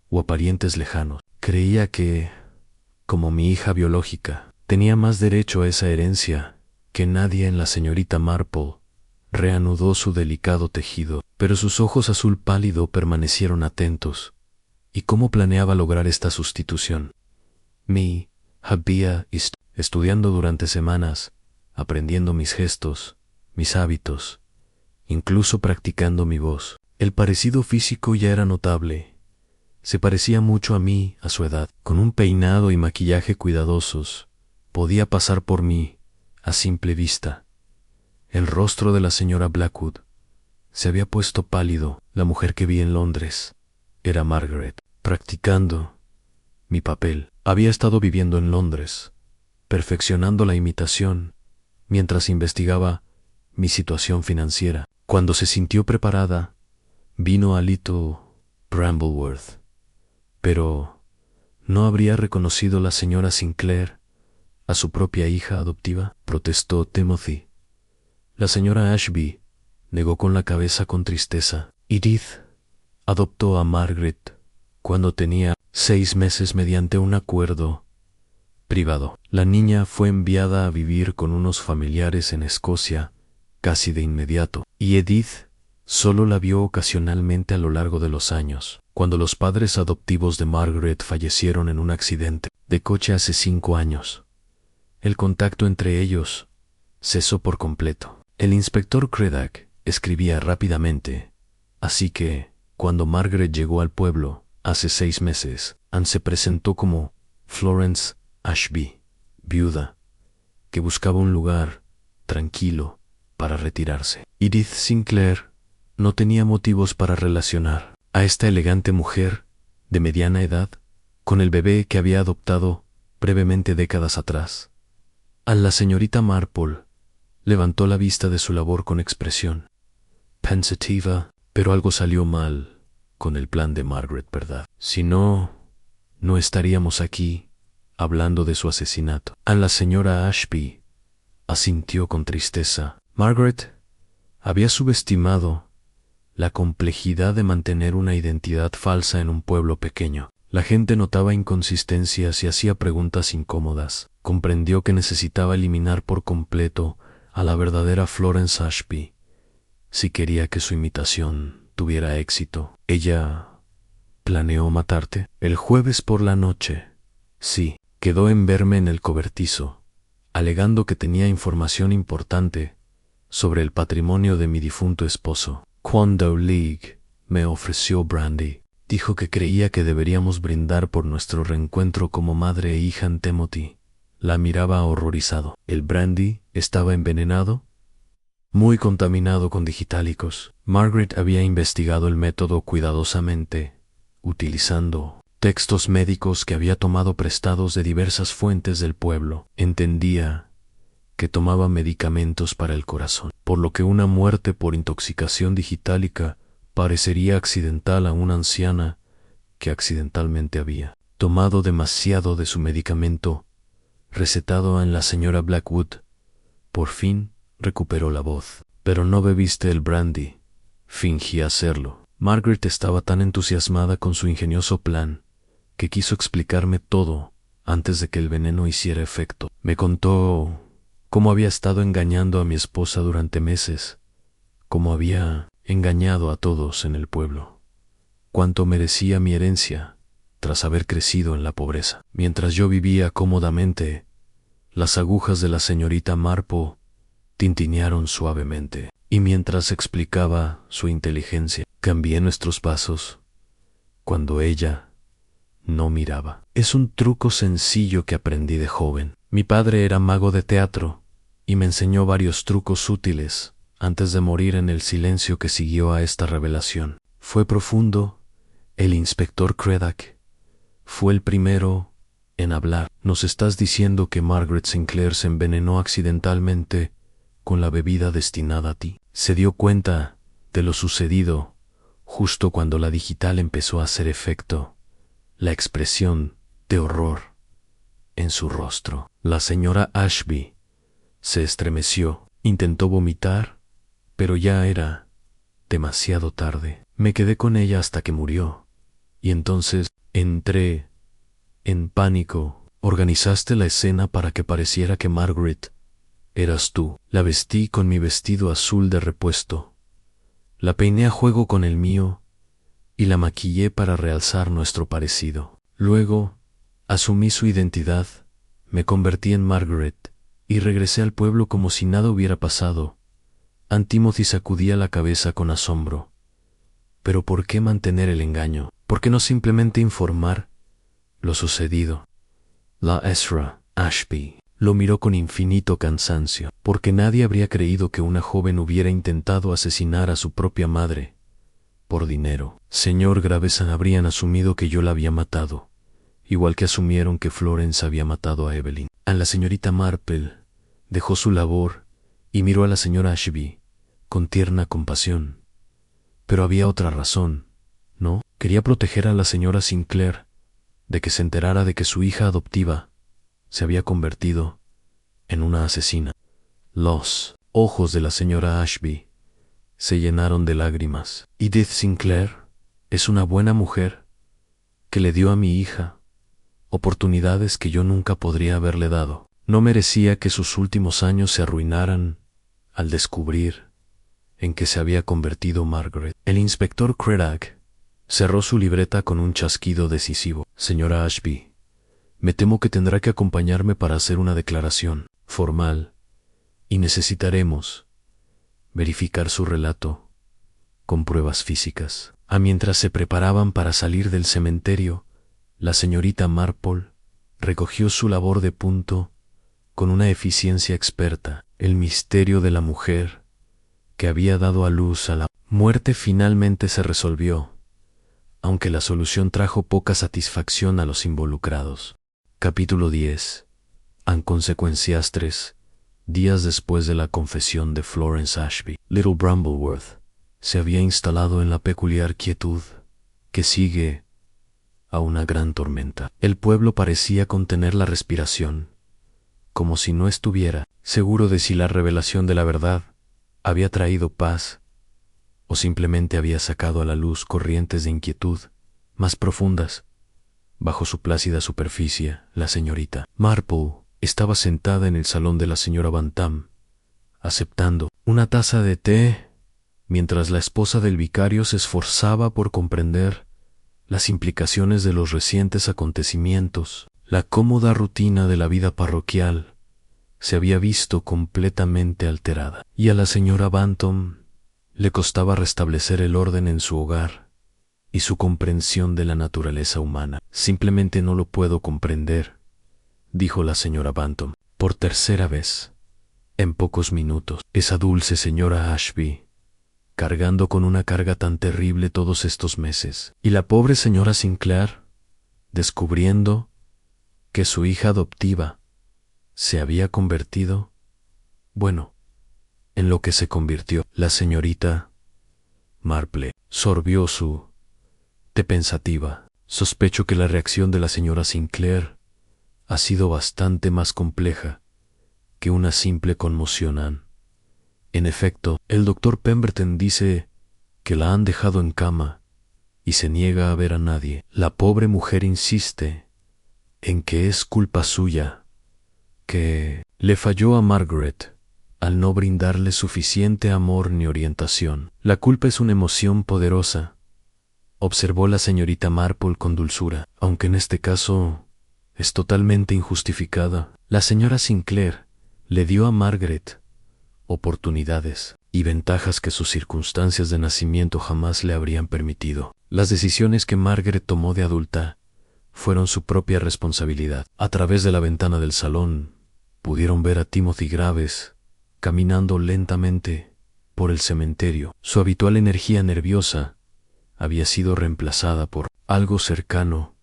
o a parientes lejanos. Creía que, como mi hija biológica, tenía más derecho a esa herencia que nadie en la señorita Marple. Reanudó su delicado tejido, pero sus ojos azul pálido permanecieron atentos. ¿Y cómo planeaba lograr esta sustitución? Había estudiando durante semanas, aprendiendo mis gestos, mis hábitos, incluso practicando mi voz. El parecido físico ya era notable. Se parecía mucho a mí a su edad. Con un peinado y maquillaje cuidadosos, podía pasar por mí a simple vista. El rostro de la señora Blackwood se había puesto pálido. La mujer que vi en Londres era Margaret. Practicando mi papel. Había estado viviendo en Londres, perfeccionando la imitación, mientras investigaba mi situación financiera. Cuando se sintió preparada, vino a Little Brambleworth. Pero ¿no habría reconocido la señora Sinclair a su propia hija adoptiva?, protestó Timothy. La señora Ashby negó con la cabeza con tristeza. Edith adoptó a Margaret cuando tenía 6 meses mediante un acuerdo privado. La niña fue enviada a vivir con unos familiares en Escocia casi de inmediato, y Edith solo la vio ocasionalmente a lo largo de los años. Cuando los padres adoptivos de Margaret fallecieron en un accidente de coche hace 5 años, el contacto entre ellos cesó por completo. El inspector Craddock escribía rápidamente, así que, cuando Margaret llegó al pueblo hace 6 meses, Anne se presentó como Florence Ashby, viuda, que buscaba un lugar tranquilo para retirarse. Edith Sinclair no tenía motivos para relacionar a esta elegante mujer de mediana edad con el bebé que había adoptado brevemente décadas atrás. A la señorita Marple levantó la vista de su labor con expresión pensativa, pero algo salió mal con el plan de Margaret, ¿verdad? Si no, no estaríamos aquí hablando de su asesinato. A la señora Ashby asintió con tristeza. Margaret había subestimado la complejidad de mantener una identidad falsa en un pueblo pequeño. La gente notaba inconsistencias y hacía preguntas incómodas. Comprendió que necesitaba eliminar por completo a la verdadera Florence Ashby si quería que su imitación tuviera éxito. ¿Ella planeó matarte? El jueves por la noche. Sí, quedó en verme en el cobertizo, alegando que tenía información importante sobre el patrimonio de mi difunto esposo. Cuando League me ofreció brandy, dijo que creía que deberíamos brindar por nuestro reencuentro como madre e hija en Timothy. La miraba horrorizado. ¿El brandy estaba envenenado? Muy contaminado con digitálicos. Margaret había investigado el método cuidadosamente, utilizando textos médicos que había tomado prestados de diversas fuentes del pueblo. Entendía que tomaba medicamentos para el corazón, por lo que una muerte por intoxicación digitálica parecería accidental a una anciana que accidentalmente había tomado demasiado de su medicamento recetado en la señora Blackwood. Por fin recuperó la voz. Pero no bebiste el brandy. Fingí hacerlo. Margaret estaba tan entusiasmada con su ingenioso plan que quiso explicarme todo antes de que el veneno hiciera efecto. Me contó cómo había estado engañando a mi esposa durante meses, cómo había engañado a todos en el pueblo, cuánto merecía mi herencia tras haber crecido en la pobreza. Mientras yo vivía cómodamente, las agujas de la señorita Marple tintinearon suavemente, y mientras explicaba su inteligencia, cambié nuestros pasos cuando ella no miraba. Es un truco sencillo que aprendí de joven. Mi padre era mago de teatro y me enseñó varios trucos útiles antes de morir en el silencio que siguió a esta revelación. Fue profundo. El inspector Craddock fue el primero en hablar. ¿Nos estás diciendo que Margaret Sinclair se envenenó accidentalmente con la bebida destinada a ti? Se dio cuenta de lo sucedido justo cuando la digital empezó a hacer efecto. La expresión de horror en su rostro. La señora Ashby se estremeció. Intentó vomitar, pero ya era demasiado tarde. Me quedé con ella hasta que murió, y entonces entré en pánico. Organizaste la escena para que pareciera que Margaret eras tú. La vestí con mi vestido azul de repuesto. La peiné a juego con el mío y la maquillé para realzar nuestro parecido. Luego, asumí su identidad, me convertí en Margaret y regresé al pueblo como si nada hubiera pasado. Timothy sacudía la cabeza con asombro. Pero ¿por qué mantener el engaño? ¿Por qué no simplemente informar lo sucedido? La Ezra Ashby lo miró con infinito cansancio, porque nadie habría creído que una joven hubiera intentado asesinar a su propia madre por dinero. Señor Gravesan, habrían asumido que yo la había matado, igual que asumieron que Florence había matado a Evelyn. A la señorita Marple dejó su labor y miró a la señora Ashby con tierna compasión. Pero había otra razón, ¿no? Quería proteger a la señora Sinclair de que se enterara de que su hija adoptiva se había convertido en una asesina. Los ojos de la señora Ashby se llenaron de lágrimas. Edith Sinclair es una buena mujer que le dio a mi hija oportunidades que yo nunca podría haberle dado. No merecía que sus últimos años se arruinaran al descubrir en que se había convertido Margaret. El inspector Craddock cerró su libreta con un chasquido decisivo. Señora Ashby, me temo que tendrá que acompañarme para hacer una declaración formal y necesitaremos verificar su relato con pruebas físicas. Mientras se preparaban para salir del cementerio, la señorita Marple recogió su labor de punto con una eficiencia experta. El misterio de la mujer que había dado a luz a la muerte finalmente se resolvió, aunque la solución trajo poca satisfacción a los involucrados. Capítulo 10. En consecuencias 3 días después de la confesión de Florence Ashby, Little Brambleworth se había instalado en la peculiar quietud que sigue a una gran tormenta. El pueblo parecía contener la respiración, como si no estuviera seguro de si la revelación de la verdad había traído paz o simplemente había sacado a la luz corrientes de inquietud más profundas. Bajo su plácida superficie, la señorita Marple estaba sentada en el salón de la señora Bantam, aceptando una taza de té, mientras la esposa del vicario se esforzaba por comprender las implicaciones de los recientes acontecimientos. La cómoda rutina de la vida parroquial se había visto completamente alterada, y a la señora Bantam le costaba restablecer el orden en su hogar y su comprensión de la naturaleza humana. Simplemente no lo puedo comprender, dijo la señora Bantam por tercera vez en pocos minutos. Esa dulce señora Ashby, cargando con una carga tan terrible todos estos meses, y la pobre señora Sinclair, descubriendo que su hija adoptiva se había convertido, bueno, en lo que se convirtió. La señorita Marple sorbió su té pensativa. Sospecho que la reacción de la señora Sinclair ha sido bastante más compleja que una simple conmoción. En efecto, el doctor Pemberton dice que la han dejado en cama y se niega a ver a nadie. La pobre mujer insiste en que es culpa suya, que le falló a Margaret al no brindarle suficiente amor ni orientación. La culpa es una emoción poderosa, observó la señorita Marple con dulzura, aunque en este caso es totalmente injustificada. La señora Sinclair le dio a Margaret oportunidades y ventajas que sus circunstancias de nacimiento jamás le habrían permitido. Las decisiones que Margaret tomó de adulta fueron su propia responsabilidad. A través de la ventana del salón pudieron ver a Timothy Graves caminando lentamente por el cementerio. Su habitual energía nerviosa había sido reemplazada por algo cercano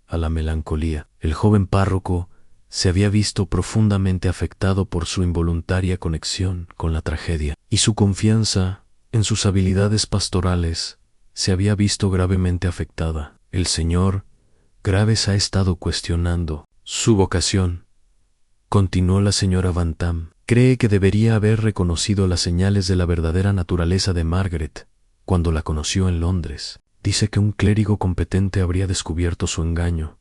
a la melancolía. El joven párroco se había visto profundamente afectado por su involuntaria conexión con la tragedia, y su confianza en sus habilidades pastorales se había visto gravemente afectada. El señor Graves ha estado cuestionando su vocación, continuó la señora Bantam. Cree que debería haber reconocido las señales de la verdadera naturaleza de Margaret cuando la conoció en Londres. Dice que un clérigo competente habría descubierto su engaño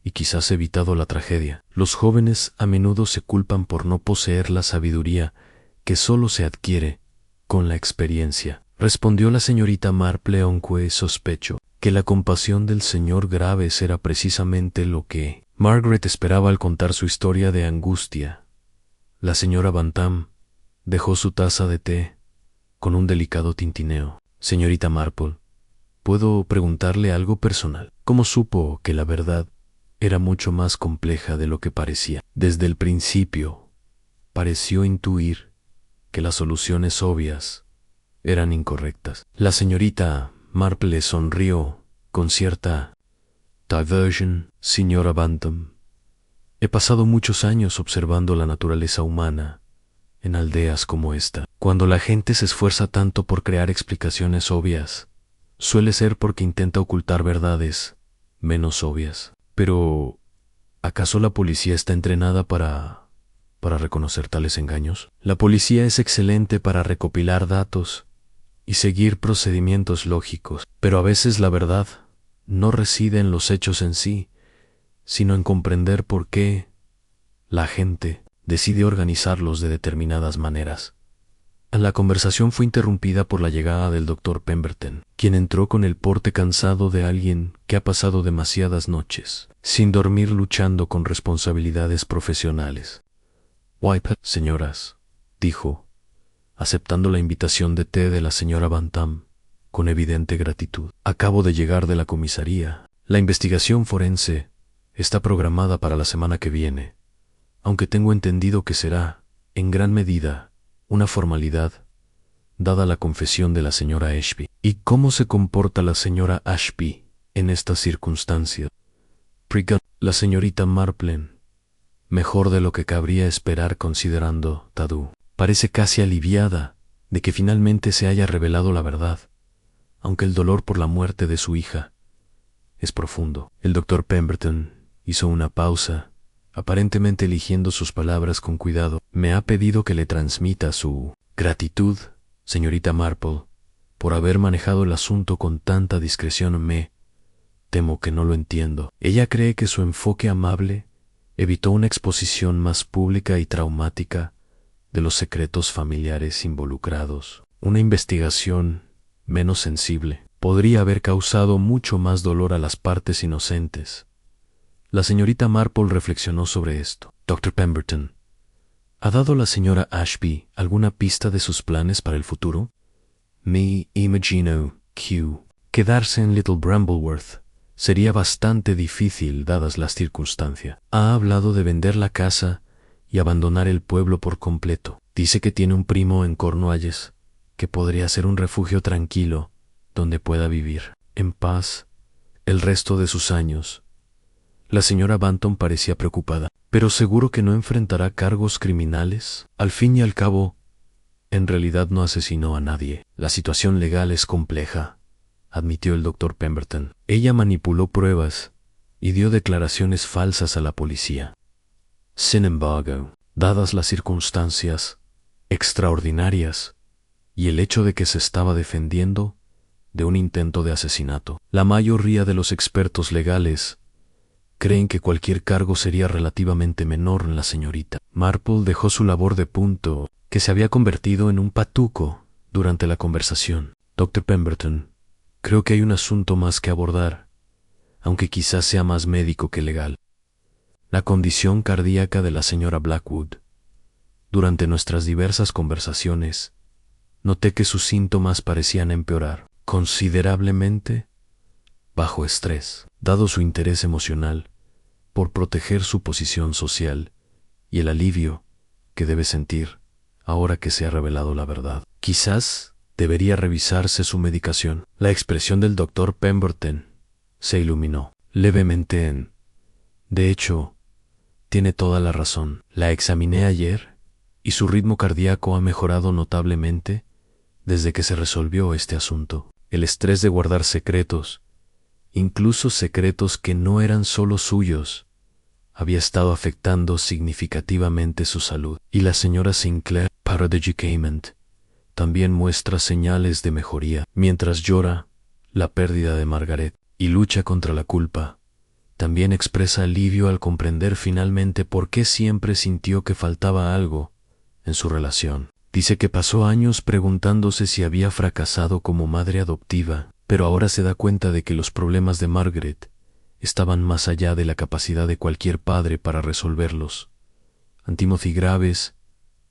y quizás evitado la tragedia. Los jóvenes a menudo se culpan por no poseer la sabiduría que solo se adquiere con la experiencia, respondió la señorita Marple, aunque sospecho que la compasión del señor Graves era precisamente lo que Margaret esperaba al contar su historia de angustia. La señora Bantam dejó su taza de té con un delicado tintineo. Señorita Marple, ¿Puedo preguntarle algo personal? ¿Cómo supo que la verdad era mucho más compleja de lo que parecía? Desde el principio, pareció intuir que las soluciones obvias eran incorrectas. La señorita Marple sonrió con cierta diversion. Señora Bantam, he pasado muchos años observando la naturaleza humana en aldeas como esta. Cuando la gente se esfuerza tanto por crear explicaciones obvias, suele ser porque intenta ocultar verdades menos obvias. Pero, ¿acaso la policía está entrenada para reconocer tales engaños? La policía es excelente para recopilar datos y seguir procedimientos lógicos, pero a veces la verdad no reside en los hechos en sí, sino en comprender por qué la gente decide organizarlos de determinadas maneras. La conversación fue interrumpida por la llegada del doctor Pemberton, quien entró con el porte cansado de alguien que ha pasado demasiadas noches sin dormir luchando con responsabilidades profesionales. «White, señoras», dijo, aceptando la invitación de té de la señora Bantam con evidente gratitud. «Acabo de llegar de la comisaría. La investigación forense está programada para la semana que viene, aunque tengo entendido que será, en gran medida, una formalidad, dada la confesión de la señora Ashby». «¿Y cómo se comporta la señora Ashby en estas circunstancias?» «La señorita Marple, mejor de lo que cabría esperar considerando Tadú. Parece casi aliviada de que finalmente se haya revelado la verdad, aunque el dolor por la muerte de su hija es profundo». El doctor Pemberton hizo una pausa, aparentemente eligiendo sus palabras con cuidado. «Me ha pedido que le transmita su gratitud, señorita Marple, por haber manejado el asunto con tanta discreción. Me temo que no lo entiendo. Ella cree que su enfoque amable evitó una exposición más pública y traumática de los secretos familiares involucrados. Una investigación menos sensible podría haber causado mucho más dolor a las partes inocentes». La señorita Marple reflexionó sobre esto. «Dr. Pemberton, ¿ha dado la señora Ashby alguna pista de sus planes para el futuro?» «Me imagino que quedarse en Little Brambleworth sería bastante difícil dadas las circunstancias. Ha hablado de vender la casa y abandonar el pueblo por completo. Dice que tiene un primo en Cornualles que podría ser un refugio tranquilo donde pueda vivir en paz el resto de sus años». La señora Bantam parecía preocupada. «¿Pero seguro que no enfrentará cargos criminales? Al fin y al cabo, en realidad no asesinó a nadie». «La situación legal es compleja», admitió el doctor Pemberton. «Ella manipuló pruebas y dio declaraciones falsas a la policía. Sin embargo, dadas las circunstancias extraordinarias y el hecho de que se estaba defendiendo de un intento de asesinato, la mayoría de los expertos legales creen que cualquier cargo sería relativamente menor en la señorita». Marple dejó su labor de punto, que se había convertido en un patuco durante la conversación. «Dr. Pemberton, creo que hay un asunto más que abordar, aunque quizás sea más médico que legal. La condición cardíaca de la señora Blackwood. Durante nuestras diversas conversaciones, noté que sus síntomas parecían empeorar considerablemente bajo estrés, dado su interés emocional por proteger su posición social y el alivio que debe sentir ahora que se ha revelado la verdad. Quizás debería revisarse su medicación». La expresión del doctor Pemberton se iluminó levemente. «De hecho, tiene toda la razón. La examiné ayer y su ritmo cardíaco ha mejorado notablemente desde que se resolvió este asunto. El estrés de guardar secretos, incluso secretos que no eran solo suyos, había estado afectando significativamente su salud. Y la señora Sinclair, paradigicamente, también muestra señales de mejoría. Mientras llora la pérdida de Margaret y lucha contra la culpa, también expresa alivio al comprender finalmente por qué siempre sintió que faltaba algo en su relación. Dice que pasó años preguntándose si había fracasado como madre adoptiva, pero ahora se da cuenta de que los problemas de Margaret estaban más allá de la capacidad de cualquier padre para resolverlos. Timothy Graves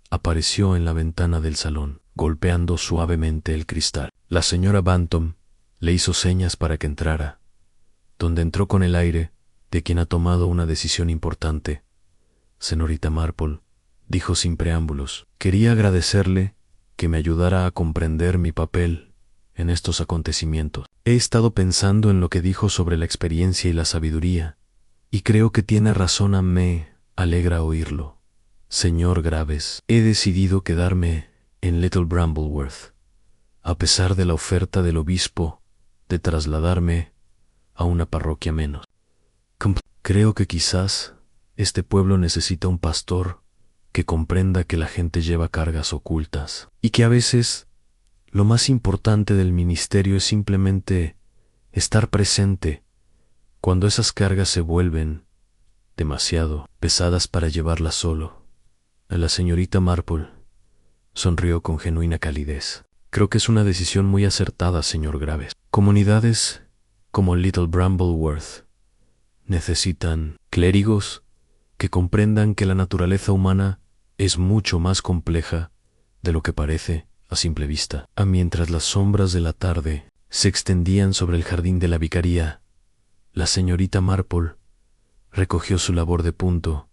apareció en la ventana del salón, golpeando suavemente el cristal. La señora Bantam Le hizo señas para que entrara, donde entró con el aire de quien ha tomado una decisión importante. Señorita Marple, dijo sin preámbulos, quería agradecerle que me ayudara a comprender mi papel en estos acontecimientos. He estado pensando en lo que dijo sobre la experiencia y la sabiduría, y creo que tiene razón. Me alegra oírlo. Señor Graves, he decidido quedarme en Little Brambleworth, a pesar de la oferta del obispo de trasladarme a una parroquia menos. Creo que quizás este pueblo necesita un pastor que comprenda que la gente lleva cargas ocultas y que a veces lo más importante del ministerio es simplemente estar presente cuando esas cargas se vuelven demasiado pesadas para llevarlas solo. La señorita Marple sonrió con genuina calidez. Creo que es una decisión muy acertada, señor Graves. Comunidades como Little Brambleworth necesitan clérigos que comprendan que la naturaleza humana es mucho más compleja de lo que parece a simple vista. Mientras las sombras de la tarde se extendían sobre el jardín de la vicaría, la señorita Marple recogió su labor de punto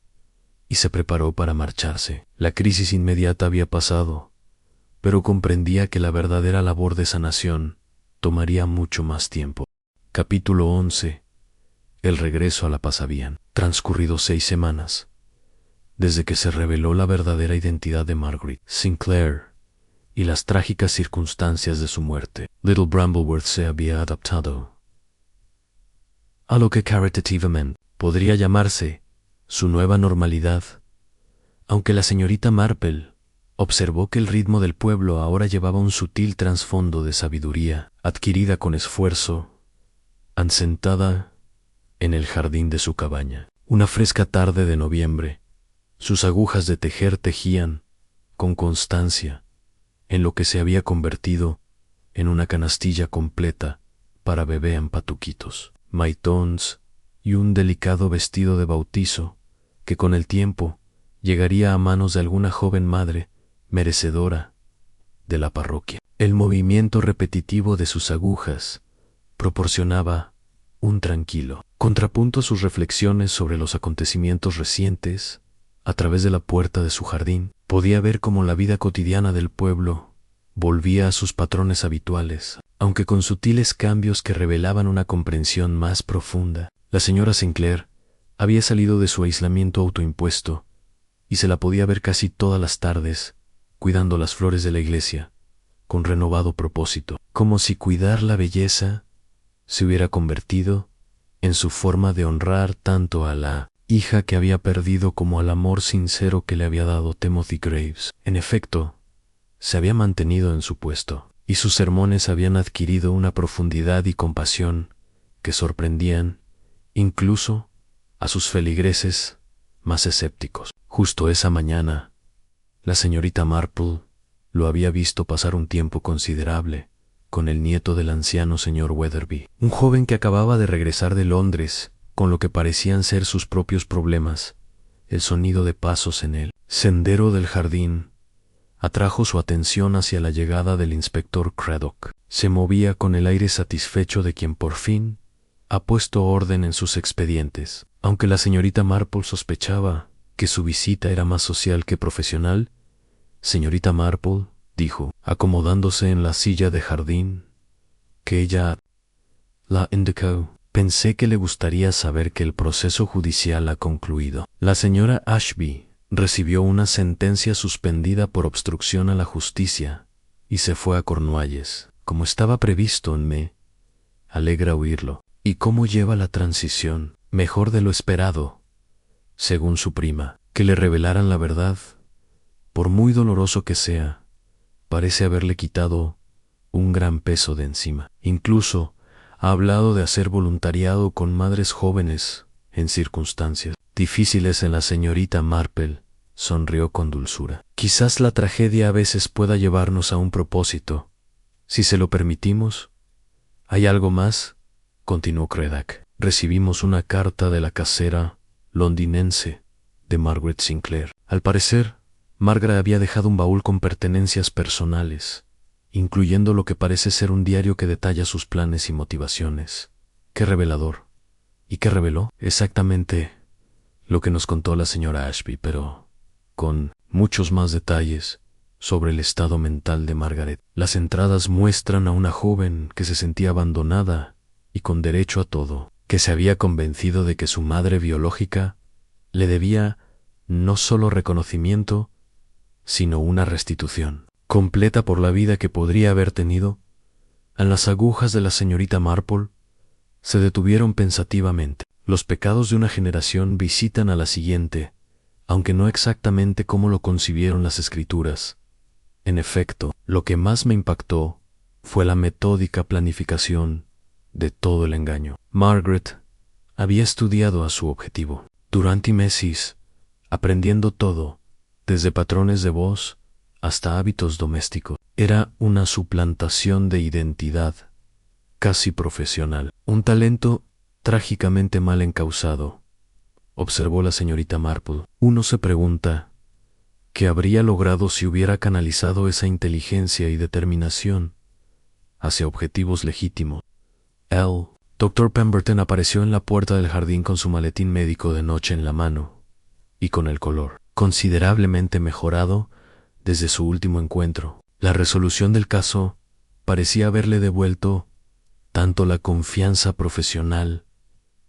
y se preparó para marcharse. La crisis inmediata había pasado, pero comprendía que la verdadera labor de sanación tomaría mucho más tiempo. Capítulo 11. El regreso a la paz. Habían transcurrido 6 semanas desde que se reveló la verdadera identidad de Margaret Sinclair y las trágicas circunstancias de su muerte. Little Brambleworth se había adaptado a lo que caritativamente podría llamarse su nueva normalidad, aunque la señorita Marple observó que el ritmo del pueblo ahora llevaba un sutil trasfondo de sabiduría adquirida con esfuerzo, sentada en el jardín de su cabaña. Una fresca tarde de noviembre, sus agujas de tejer tejían con constancia en lo que se había convertido en una canastilla completa para bebé en patuquitos, maitons y un delicado vestido de bautizo que con el tiempo llegaría a manos de alguna joven madre merecedora de la parroquia. El movimiento repetitivo de sus agujas proporcionaba un tranquilo contrapunto a sus reflexiones sobre los acontecimientos recientes. A través de la puerta de su jardín podía ver cómo la vida cotidiana del pueblo volvía a sus patrones habituales, aunque con sutiles cambios que revelaban una comprensión más profunda. La señora Sinclair había salido de su aislamiento autoimpuesto y se la podía ver casi todas las tardes cuidando las flores de la iglesia con renovado propósito, como si cuidar la belleza se hubiera convertido en su forma de honrar tanto a la hija que había perdido como al amor sincero que le había dado Timothy Graves. En efecto, se había mantenido en su puesto, y sus sermones habían adquirido una profundidad y compasión que sorprendían incluso a sus feligreses más escépticos. Justo esa mañana, la señorita Marple lo había visto pasar un tiempo considerable con el nieto del anciano señor Weatherby, un joven que acababa de regresar de Londres con lo que parecían ser sus propios problemas. El sonido de pasos en el sendero del jardín atrajo su atención hacia la llegada del inspector Craddock. Se movía con el aire satisfecho de quien por fin ha puesto orden en sus expedientes. Aunque la señorita Marple sospechaba que su visita era más social que profesional, señorita Marple, dijo, acomodándose en la silla de jardín que ella la indicó, pensé que le gustaría saber que el proceso judicial ha concluido. La señora Ashby recibió una sentencia suspendida por obstrucción a la justicia y se fue a Cornualles, como estaba previsto. Me alegra oírlo. ¿Y cómo lleva la transición? Mejor de lo esperado, según su prima. Que le revelaran la verdad, por muy doloroso que sea, parece haberle quitado un gran peso de encima. Incluso ha hablado de hacer voluntariado con madres jóvenes en circunstancias difíciles. En la señorita Marple sonrió con dulzura. Quizás la tragedia a veces pueda llevarnos a un propósito, si se lo permitimos. ¿Hay algo más?, continuó Craddock. Recibimos una carta de la casera londinense de Margaret Sinclair. Al parecer, Margaret había dejado un baúl con pertenencias personales incluyendo lo que parece ser un diario que detalla sus planes y motivaciones. ¡Qué revelador! ¿Y qué reveló? Exactamente lo que nos contó la señora Ashby, pero con muchos más detalles sobre el estado mental de Margaret. Las entradas muestran a una joven que se sentía abandonada y con derecho a todo, que se había convencido de que su madre biológica le debía no solo reconocimiento, sino una restitución completa por la vida que podría haber tenido. En las agujas de la señorita Marple se detuvieron pensativamente. Los pecados de una generación visitan a la siguiente, aunque no exactamente como lo concibieron las escrituras. En efecto, lo que más me impactó fue la metódica planificación de todo el engaño. Margaret había estudiado a su objetivo durante meses, aprendiendo todo, desde patrones de voz hasta hábitos domésticos. Era una suplantación de identidad casi profesional, un talento trágicamente mal encausado, observó la señorita Marple. Uno se pregunta qué habría logrado si hubiera canalizado esa inteligencia y determinación hacia objetivos legítimos. El Dr. Pemberton apareció en la puerta del jardín con su maletín médico de noche en la mano y con el color considerablemente mejorado desde su último encuentro. La resolución del caso parecía haberle devuelto tanto la confianza profesional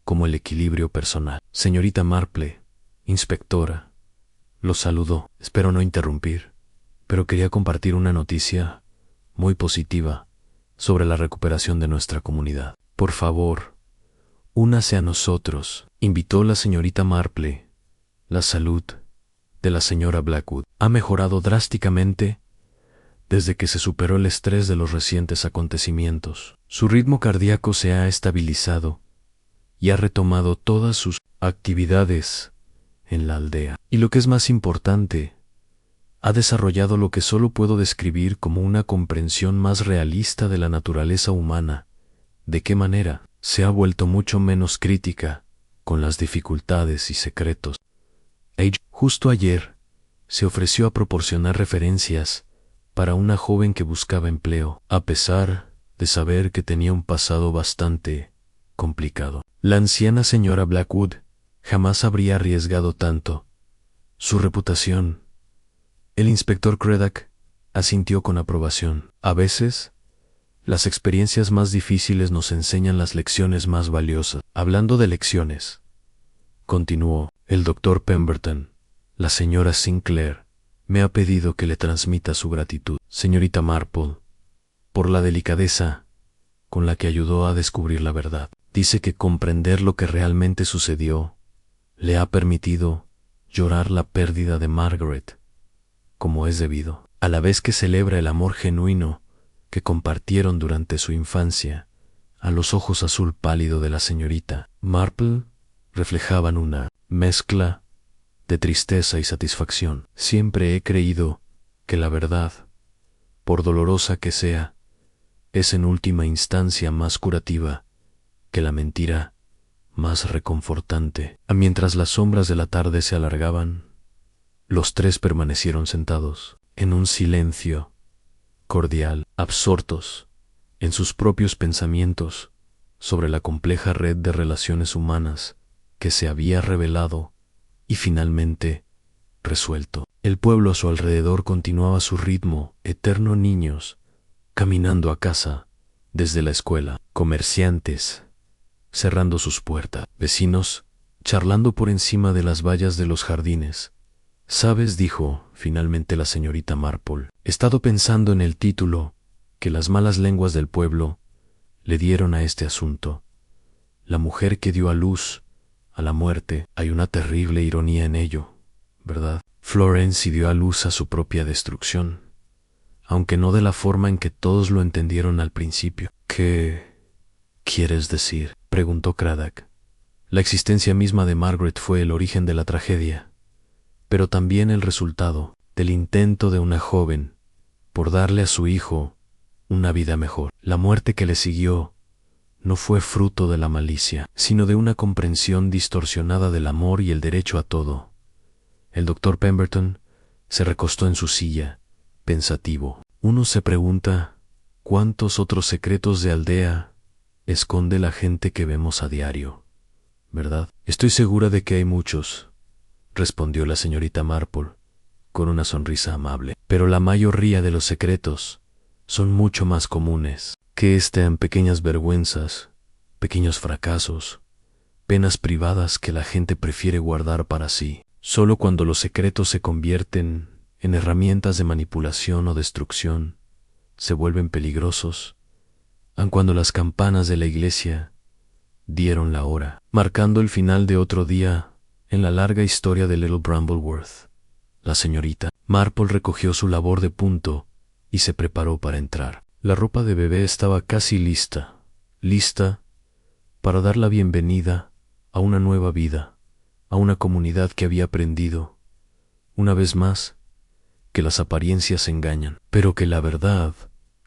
como el equilibrio personal. Señorita Marple, inspectora, lo saludó. Espero no interrumpir, pero quería compartir una noticia muy positiva sobre la recuperación de nuestra comunidad. Por favor, únase a nosotros, invitó la señorita Marple. La salud de la señora Blackwood ha mejorado drásticamente desde que se superó el estrés de los recientes acontecimientos. Su ritmo cardíaco se ha estabilizado y ha retomado todas sus actividades en la aldea. Y lo que es más importante, ha desarrollado lo que solo puedo describir como una comprensión más realista de la naturaleza humana. ¿De qué manera? Se ha vuelto mucho menos crítica con las dificultades y secretos. Justo ayer se ofreció a proporcionar referencias para una joven que buscaba empleo, a pesar de saber que tenía un pasado bastante complicado. La anciana señora Blackwood jamás habría arriesgado tanto su reputación. El inspector Craddock asintió con aprobación. A veces, las experiencias más difíciles nos enseñan las lecciones más valiosas. Hablando de lecciones, continuó el doctor Pemberton, la señora Sinclair me ha pedido que le transmita su gratitud, señorita Marple, por la delicadeza con la que ayudó a descubrir la verdad. Dice que comprender lo que realmente sucedió le ha permitido llorar la pérdida de Margaret como es debido, a la vez que celebra el amor genuino que compartieron durante su infancia. A los ojos azul pálido de la señorita Marple reflejaban una mezcla de tristeza y satisfacción. Siempre he creído que la verdad, por dolorosa que sea, es en última instancia más curativa que la mentira más reconfortante. Mientras las sombras de la tarde se alargaban, los tres permanecieron sentados, en un silencio cordial, absortos en sus propios pensamientos sobre la compleja red de relaciones humanas que se había revelado y finalmente resuelto. El pueblo a su alrededor continuaba su ritmo eterno. Niños caminando a casa desde la escuela, comerciantes cerrando sus puertas, vecinos charlando por encima de las vallas de los jardines. ¿Sabes?, dijo finalmente la señorita Marple. He estado pensando en el título que las malas lenguas del pueblo le dieron a este asunto. La mujer que dio a luz a la muerte. Hay una terrible ironía en ello, ¿verdad? Florence dio a luz a su propia destrucción, aunque no de la forma en que todos lo entendieron al principio. ¿Qué quieres decir?, preguntó Craddock. La existencia misma de Margaret fue el origen de la tragedia, pero también el resultado del intento de una joven por darle a su hijo una vida mejor. La muerte que le siguió no fue fruto de la malicia, sino de una comprensión distorsionada del amor y el derecho a todo. El doctor Pemberton se recostó en su silla, pensativo. Uno se pregunta, ¿cuántos otros secretos de aldea esconde la gente que vemos a diario? ¿Verdad? Estoy segura de que hay muchos, respondió la señorita Marple, con una sonrisa amable. Pero la mayoría de los secretos son mucho más comunes que en pequeñas vergüenzas, pequeños fracasos, penas privadas que la gente prefiere guardar para sí. Solo cuando los secretos se convierten en herramientas de manipulación o destrucción, se vuelven peligrosos, aun cuando las campanas de la iglesia dieron la hora, marcando el final de otro día en la larga historia de Little Brambleworth. La señorita Marple recogió su labor de punto y se preparó para entrar. La ropa de bebé estaba casi lista para dar la bienvenida a una nueva vida, a una comunidad que había aprendido, una vez más, que las apariencias engañan, pero que la verdad,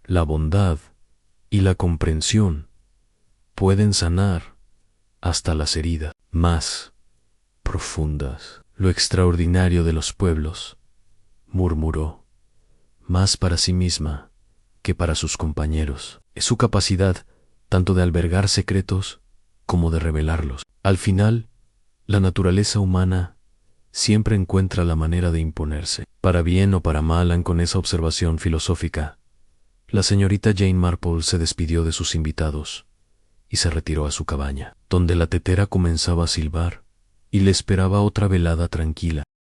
la bondad y la comprensión pueden sanar hasta las heridas más profundas. Lo extraordinario de los pueblos, murmuró, más para sí misma que para sus compañeros, es su capacidad tanto de albergar secretos como de revelarlos. Al final, la naturaleza humana siempre encuentra la manera de imponerse. Para bien o para mal, con esa observación filosófica, la señorita Jane Marple se despidió de sus invitados y se retiró a su cabaña, donde la tetera comenzaba a silbar y le esperaba otra velada tranquila.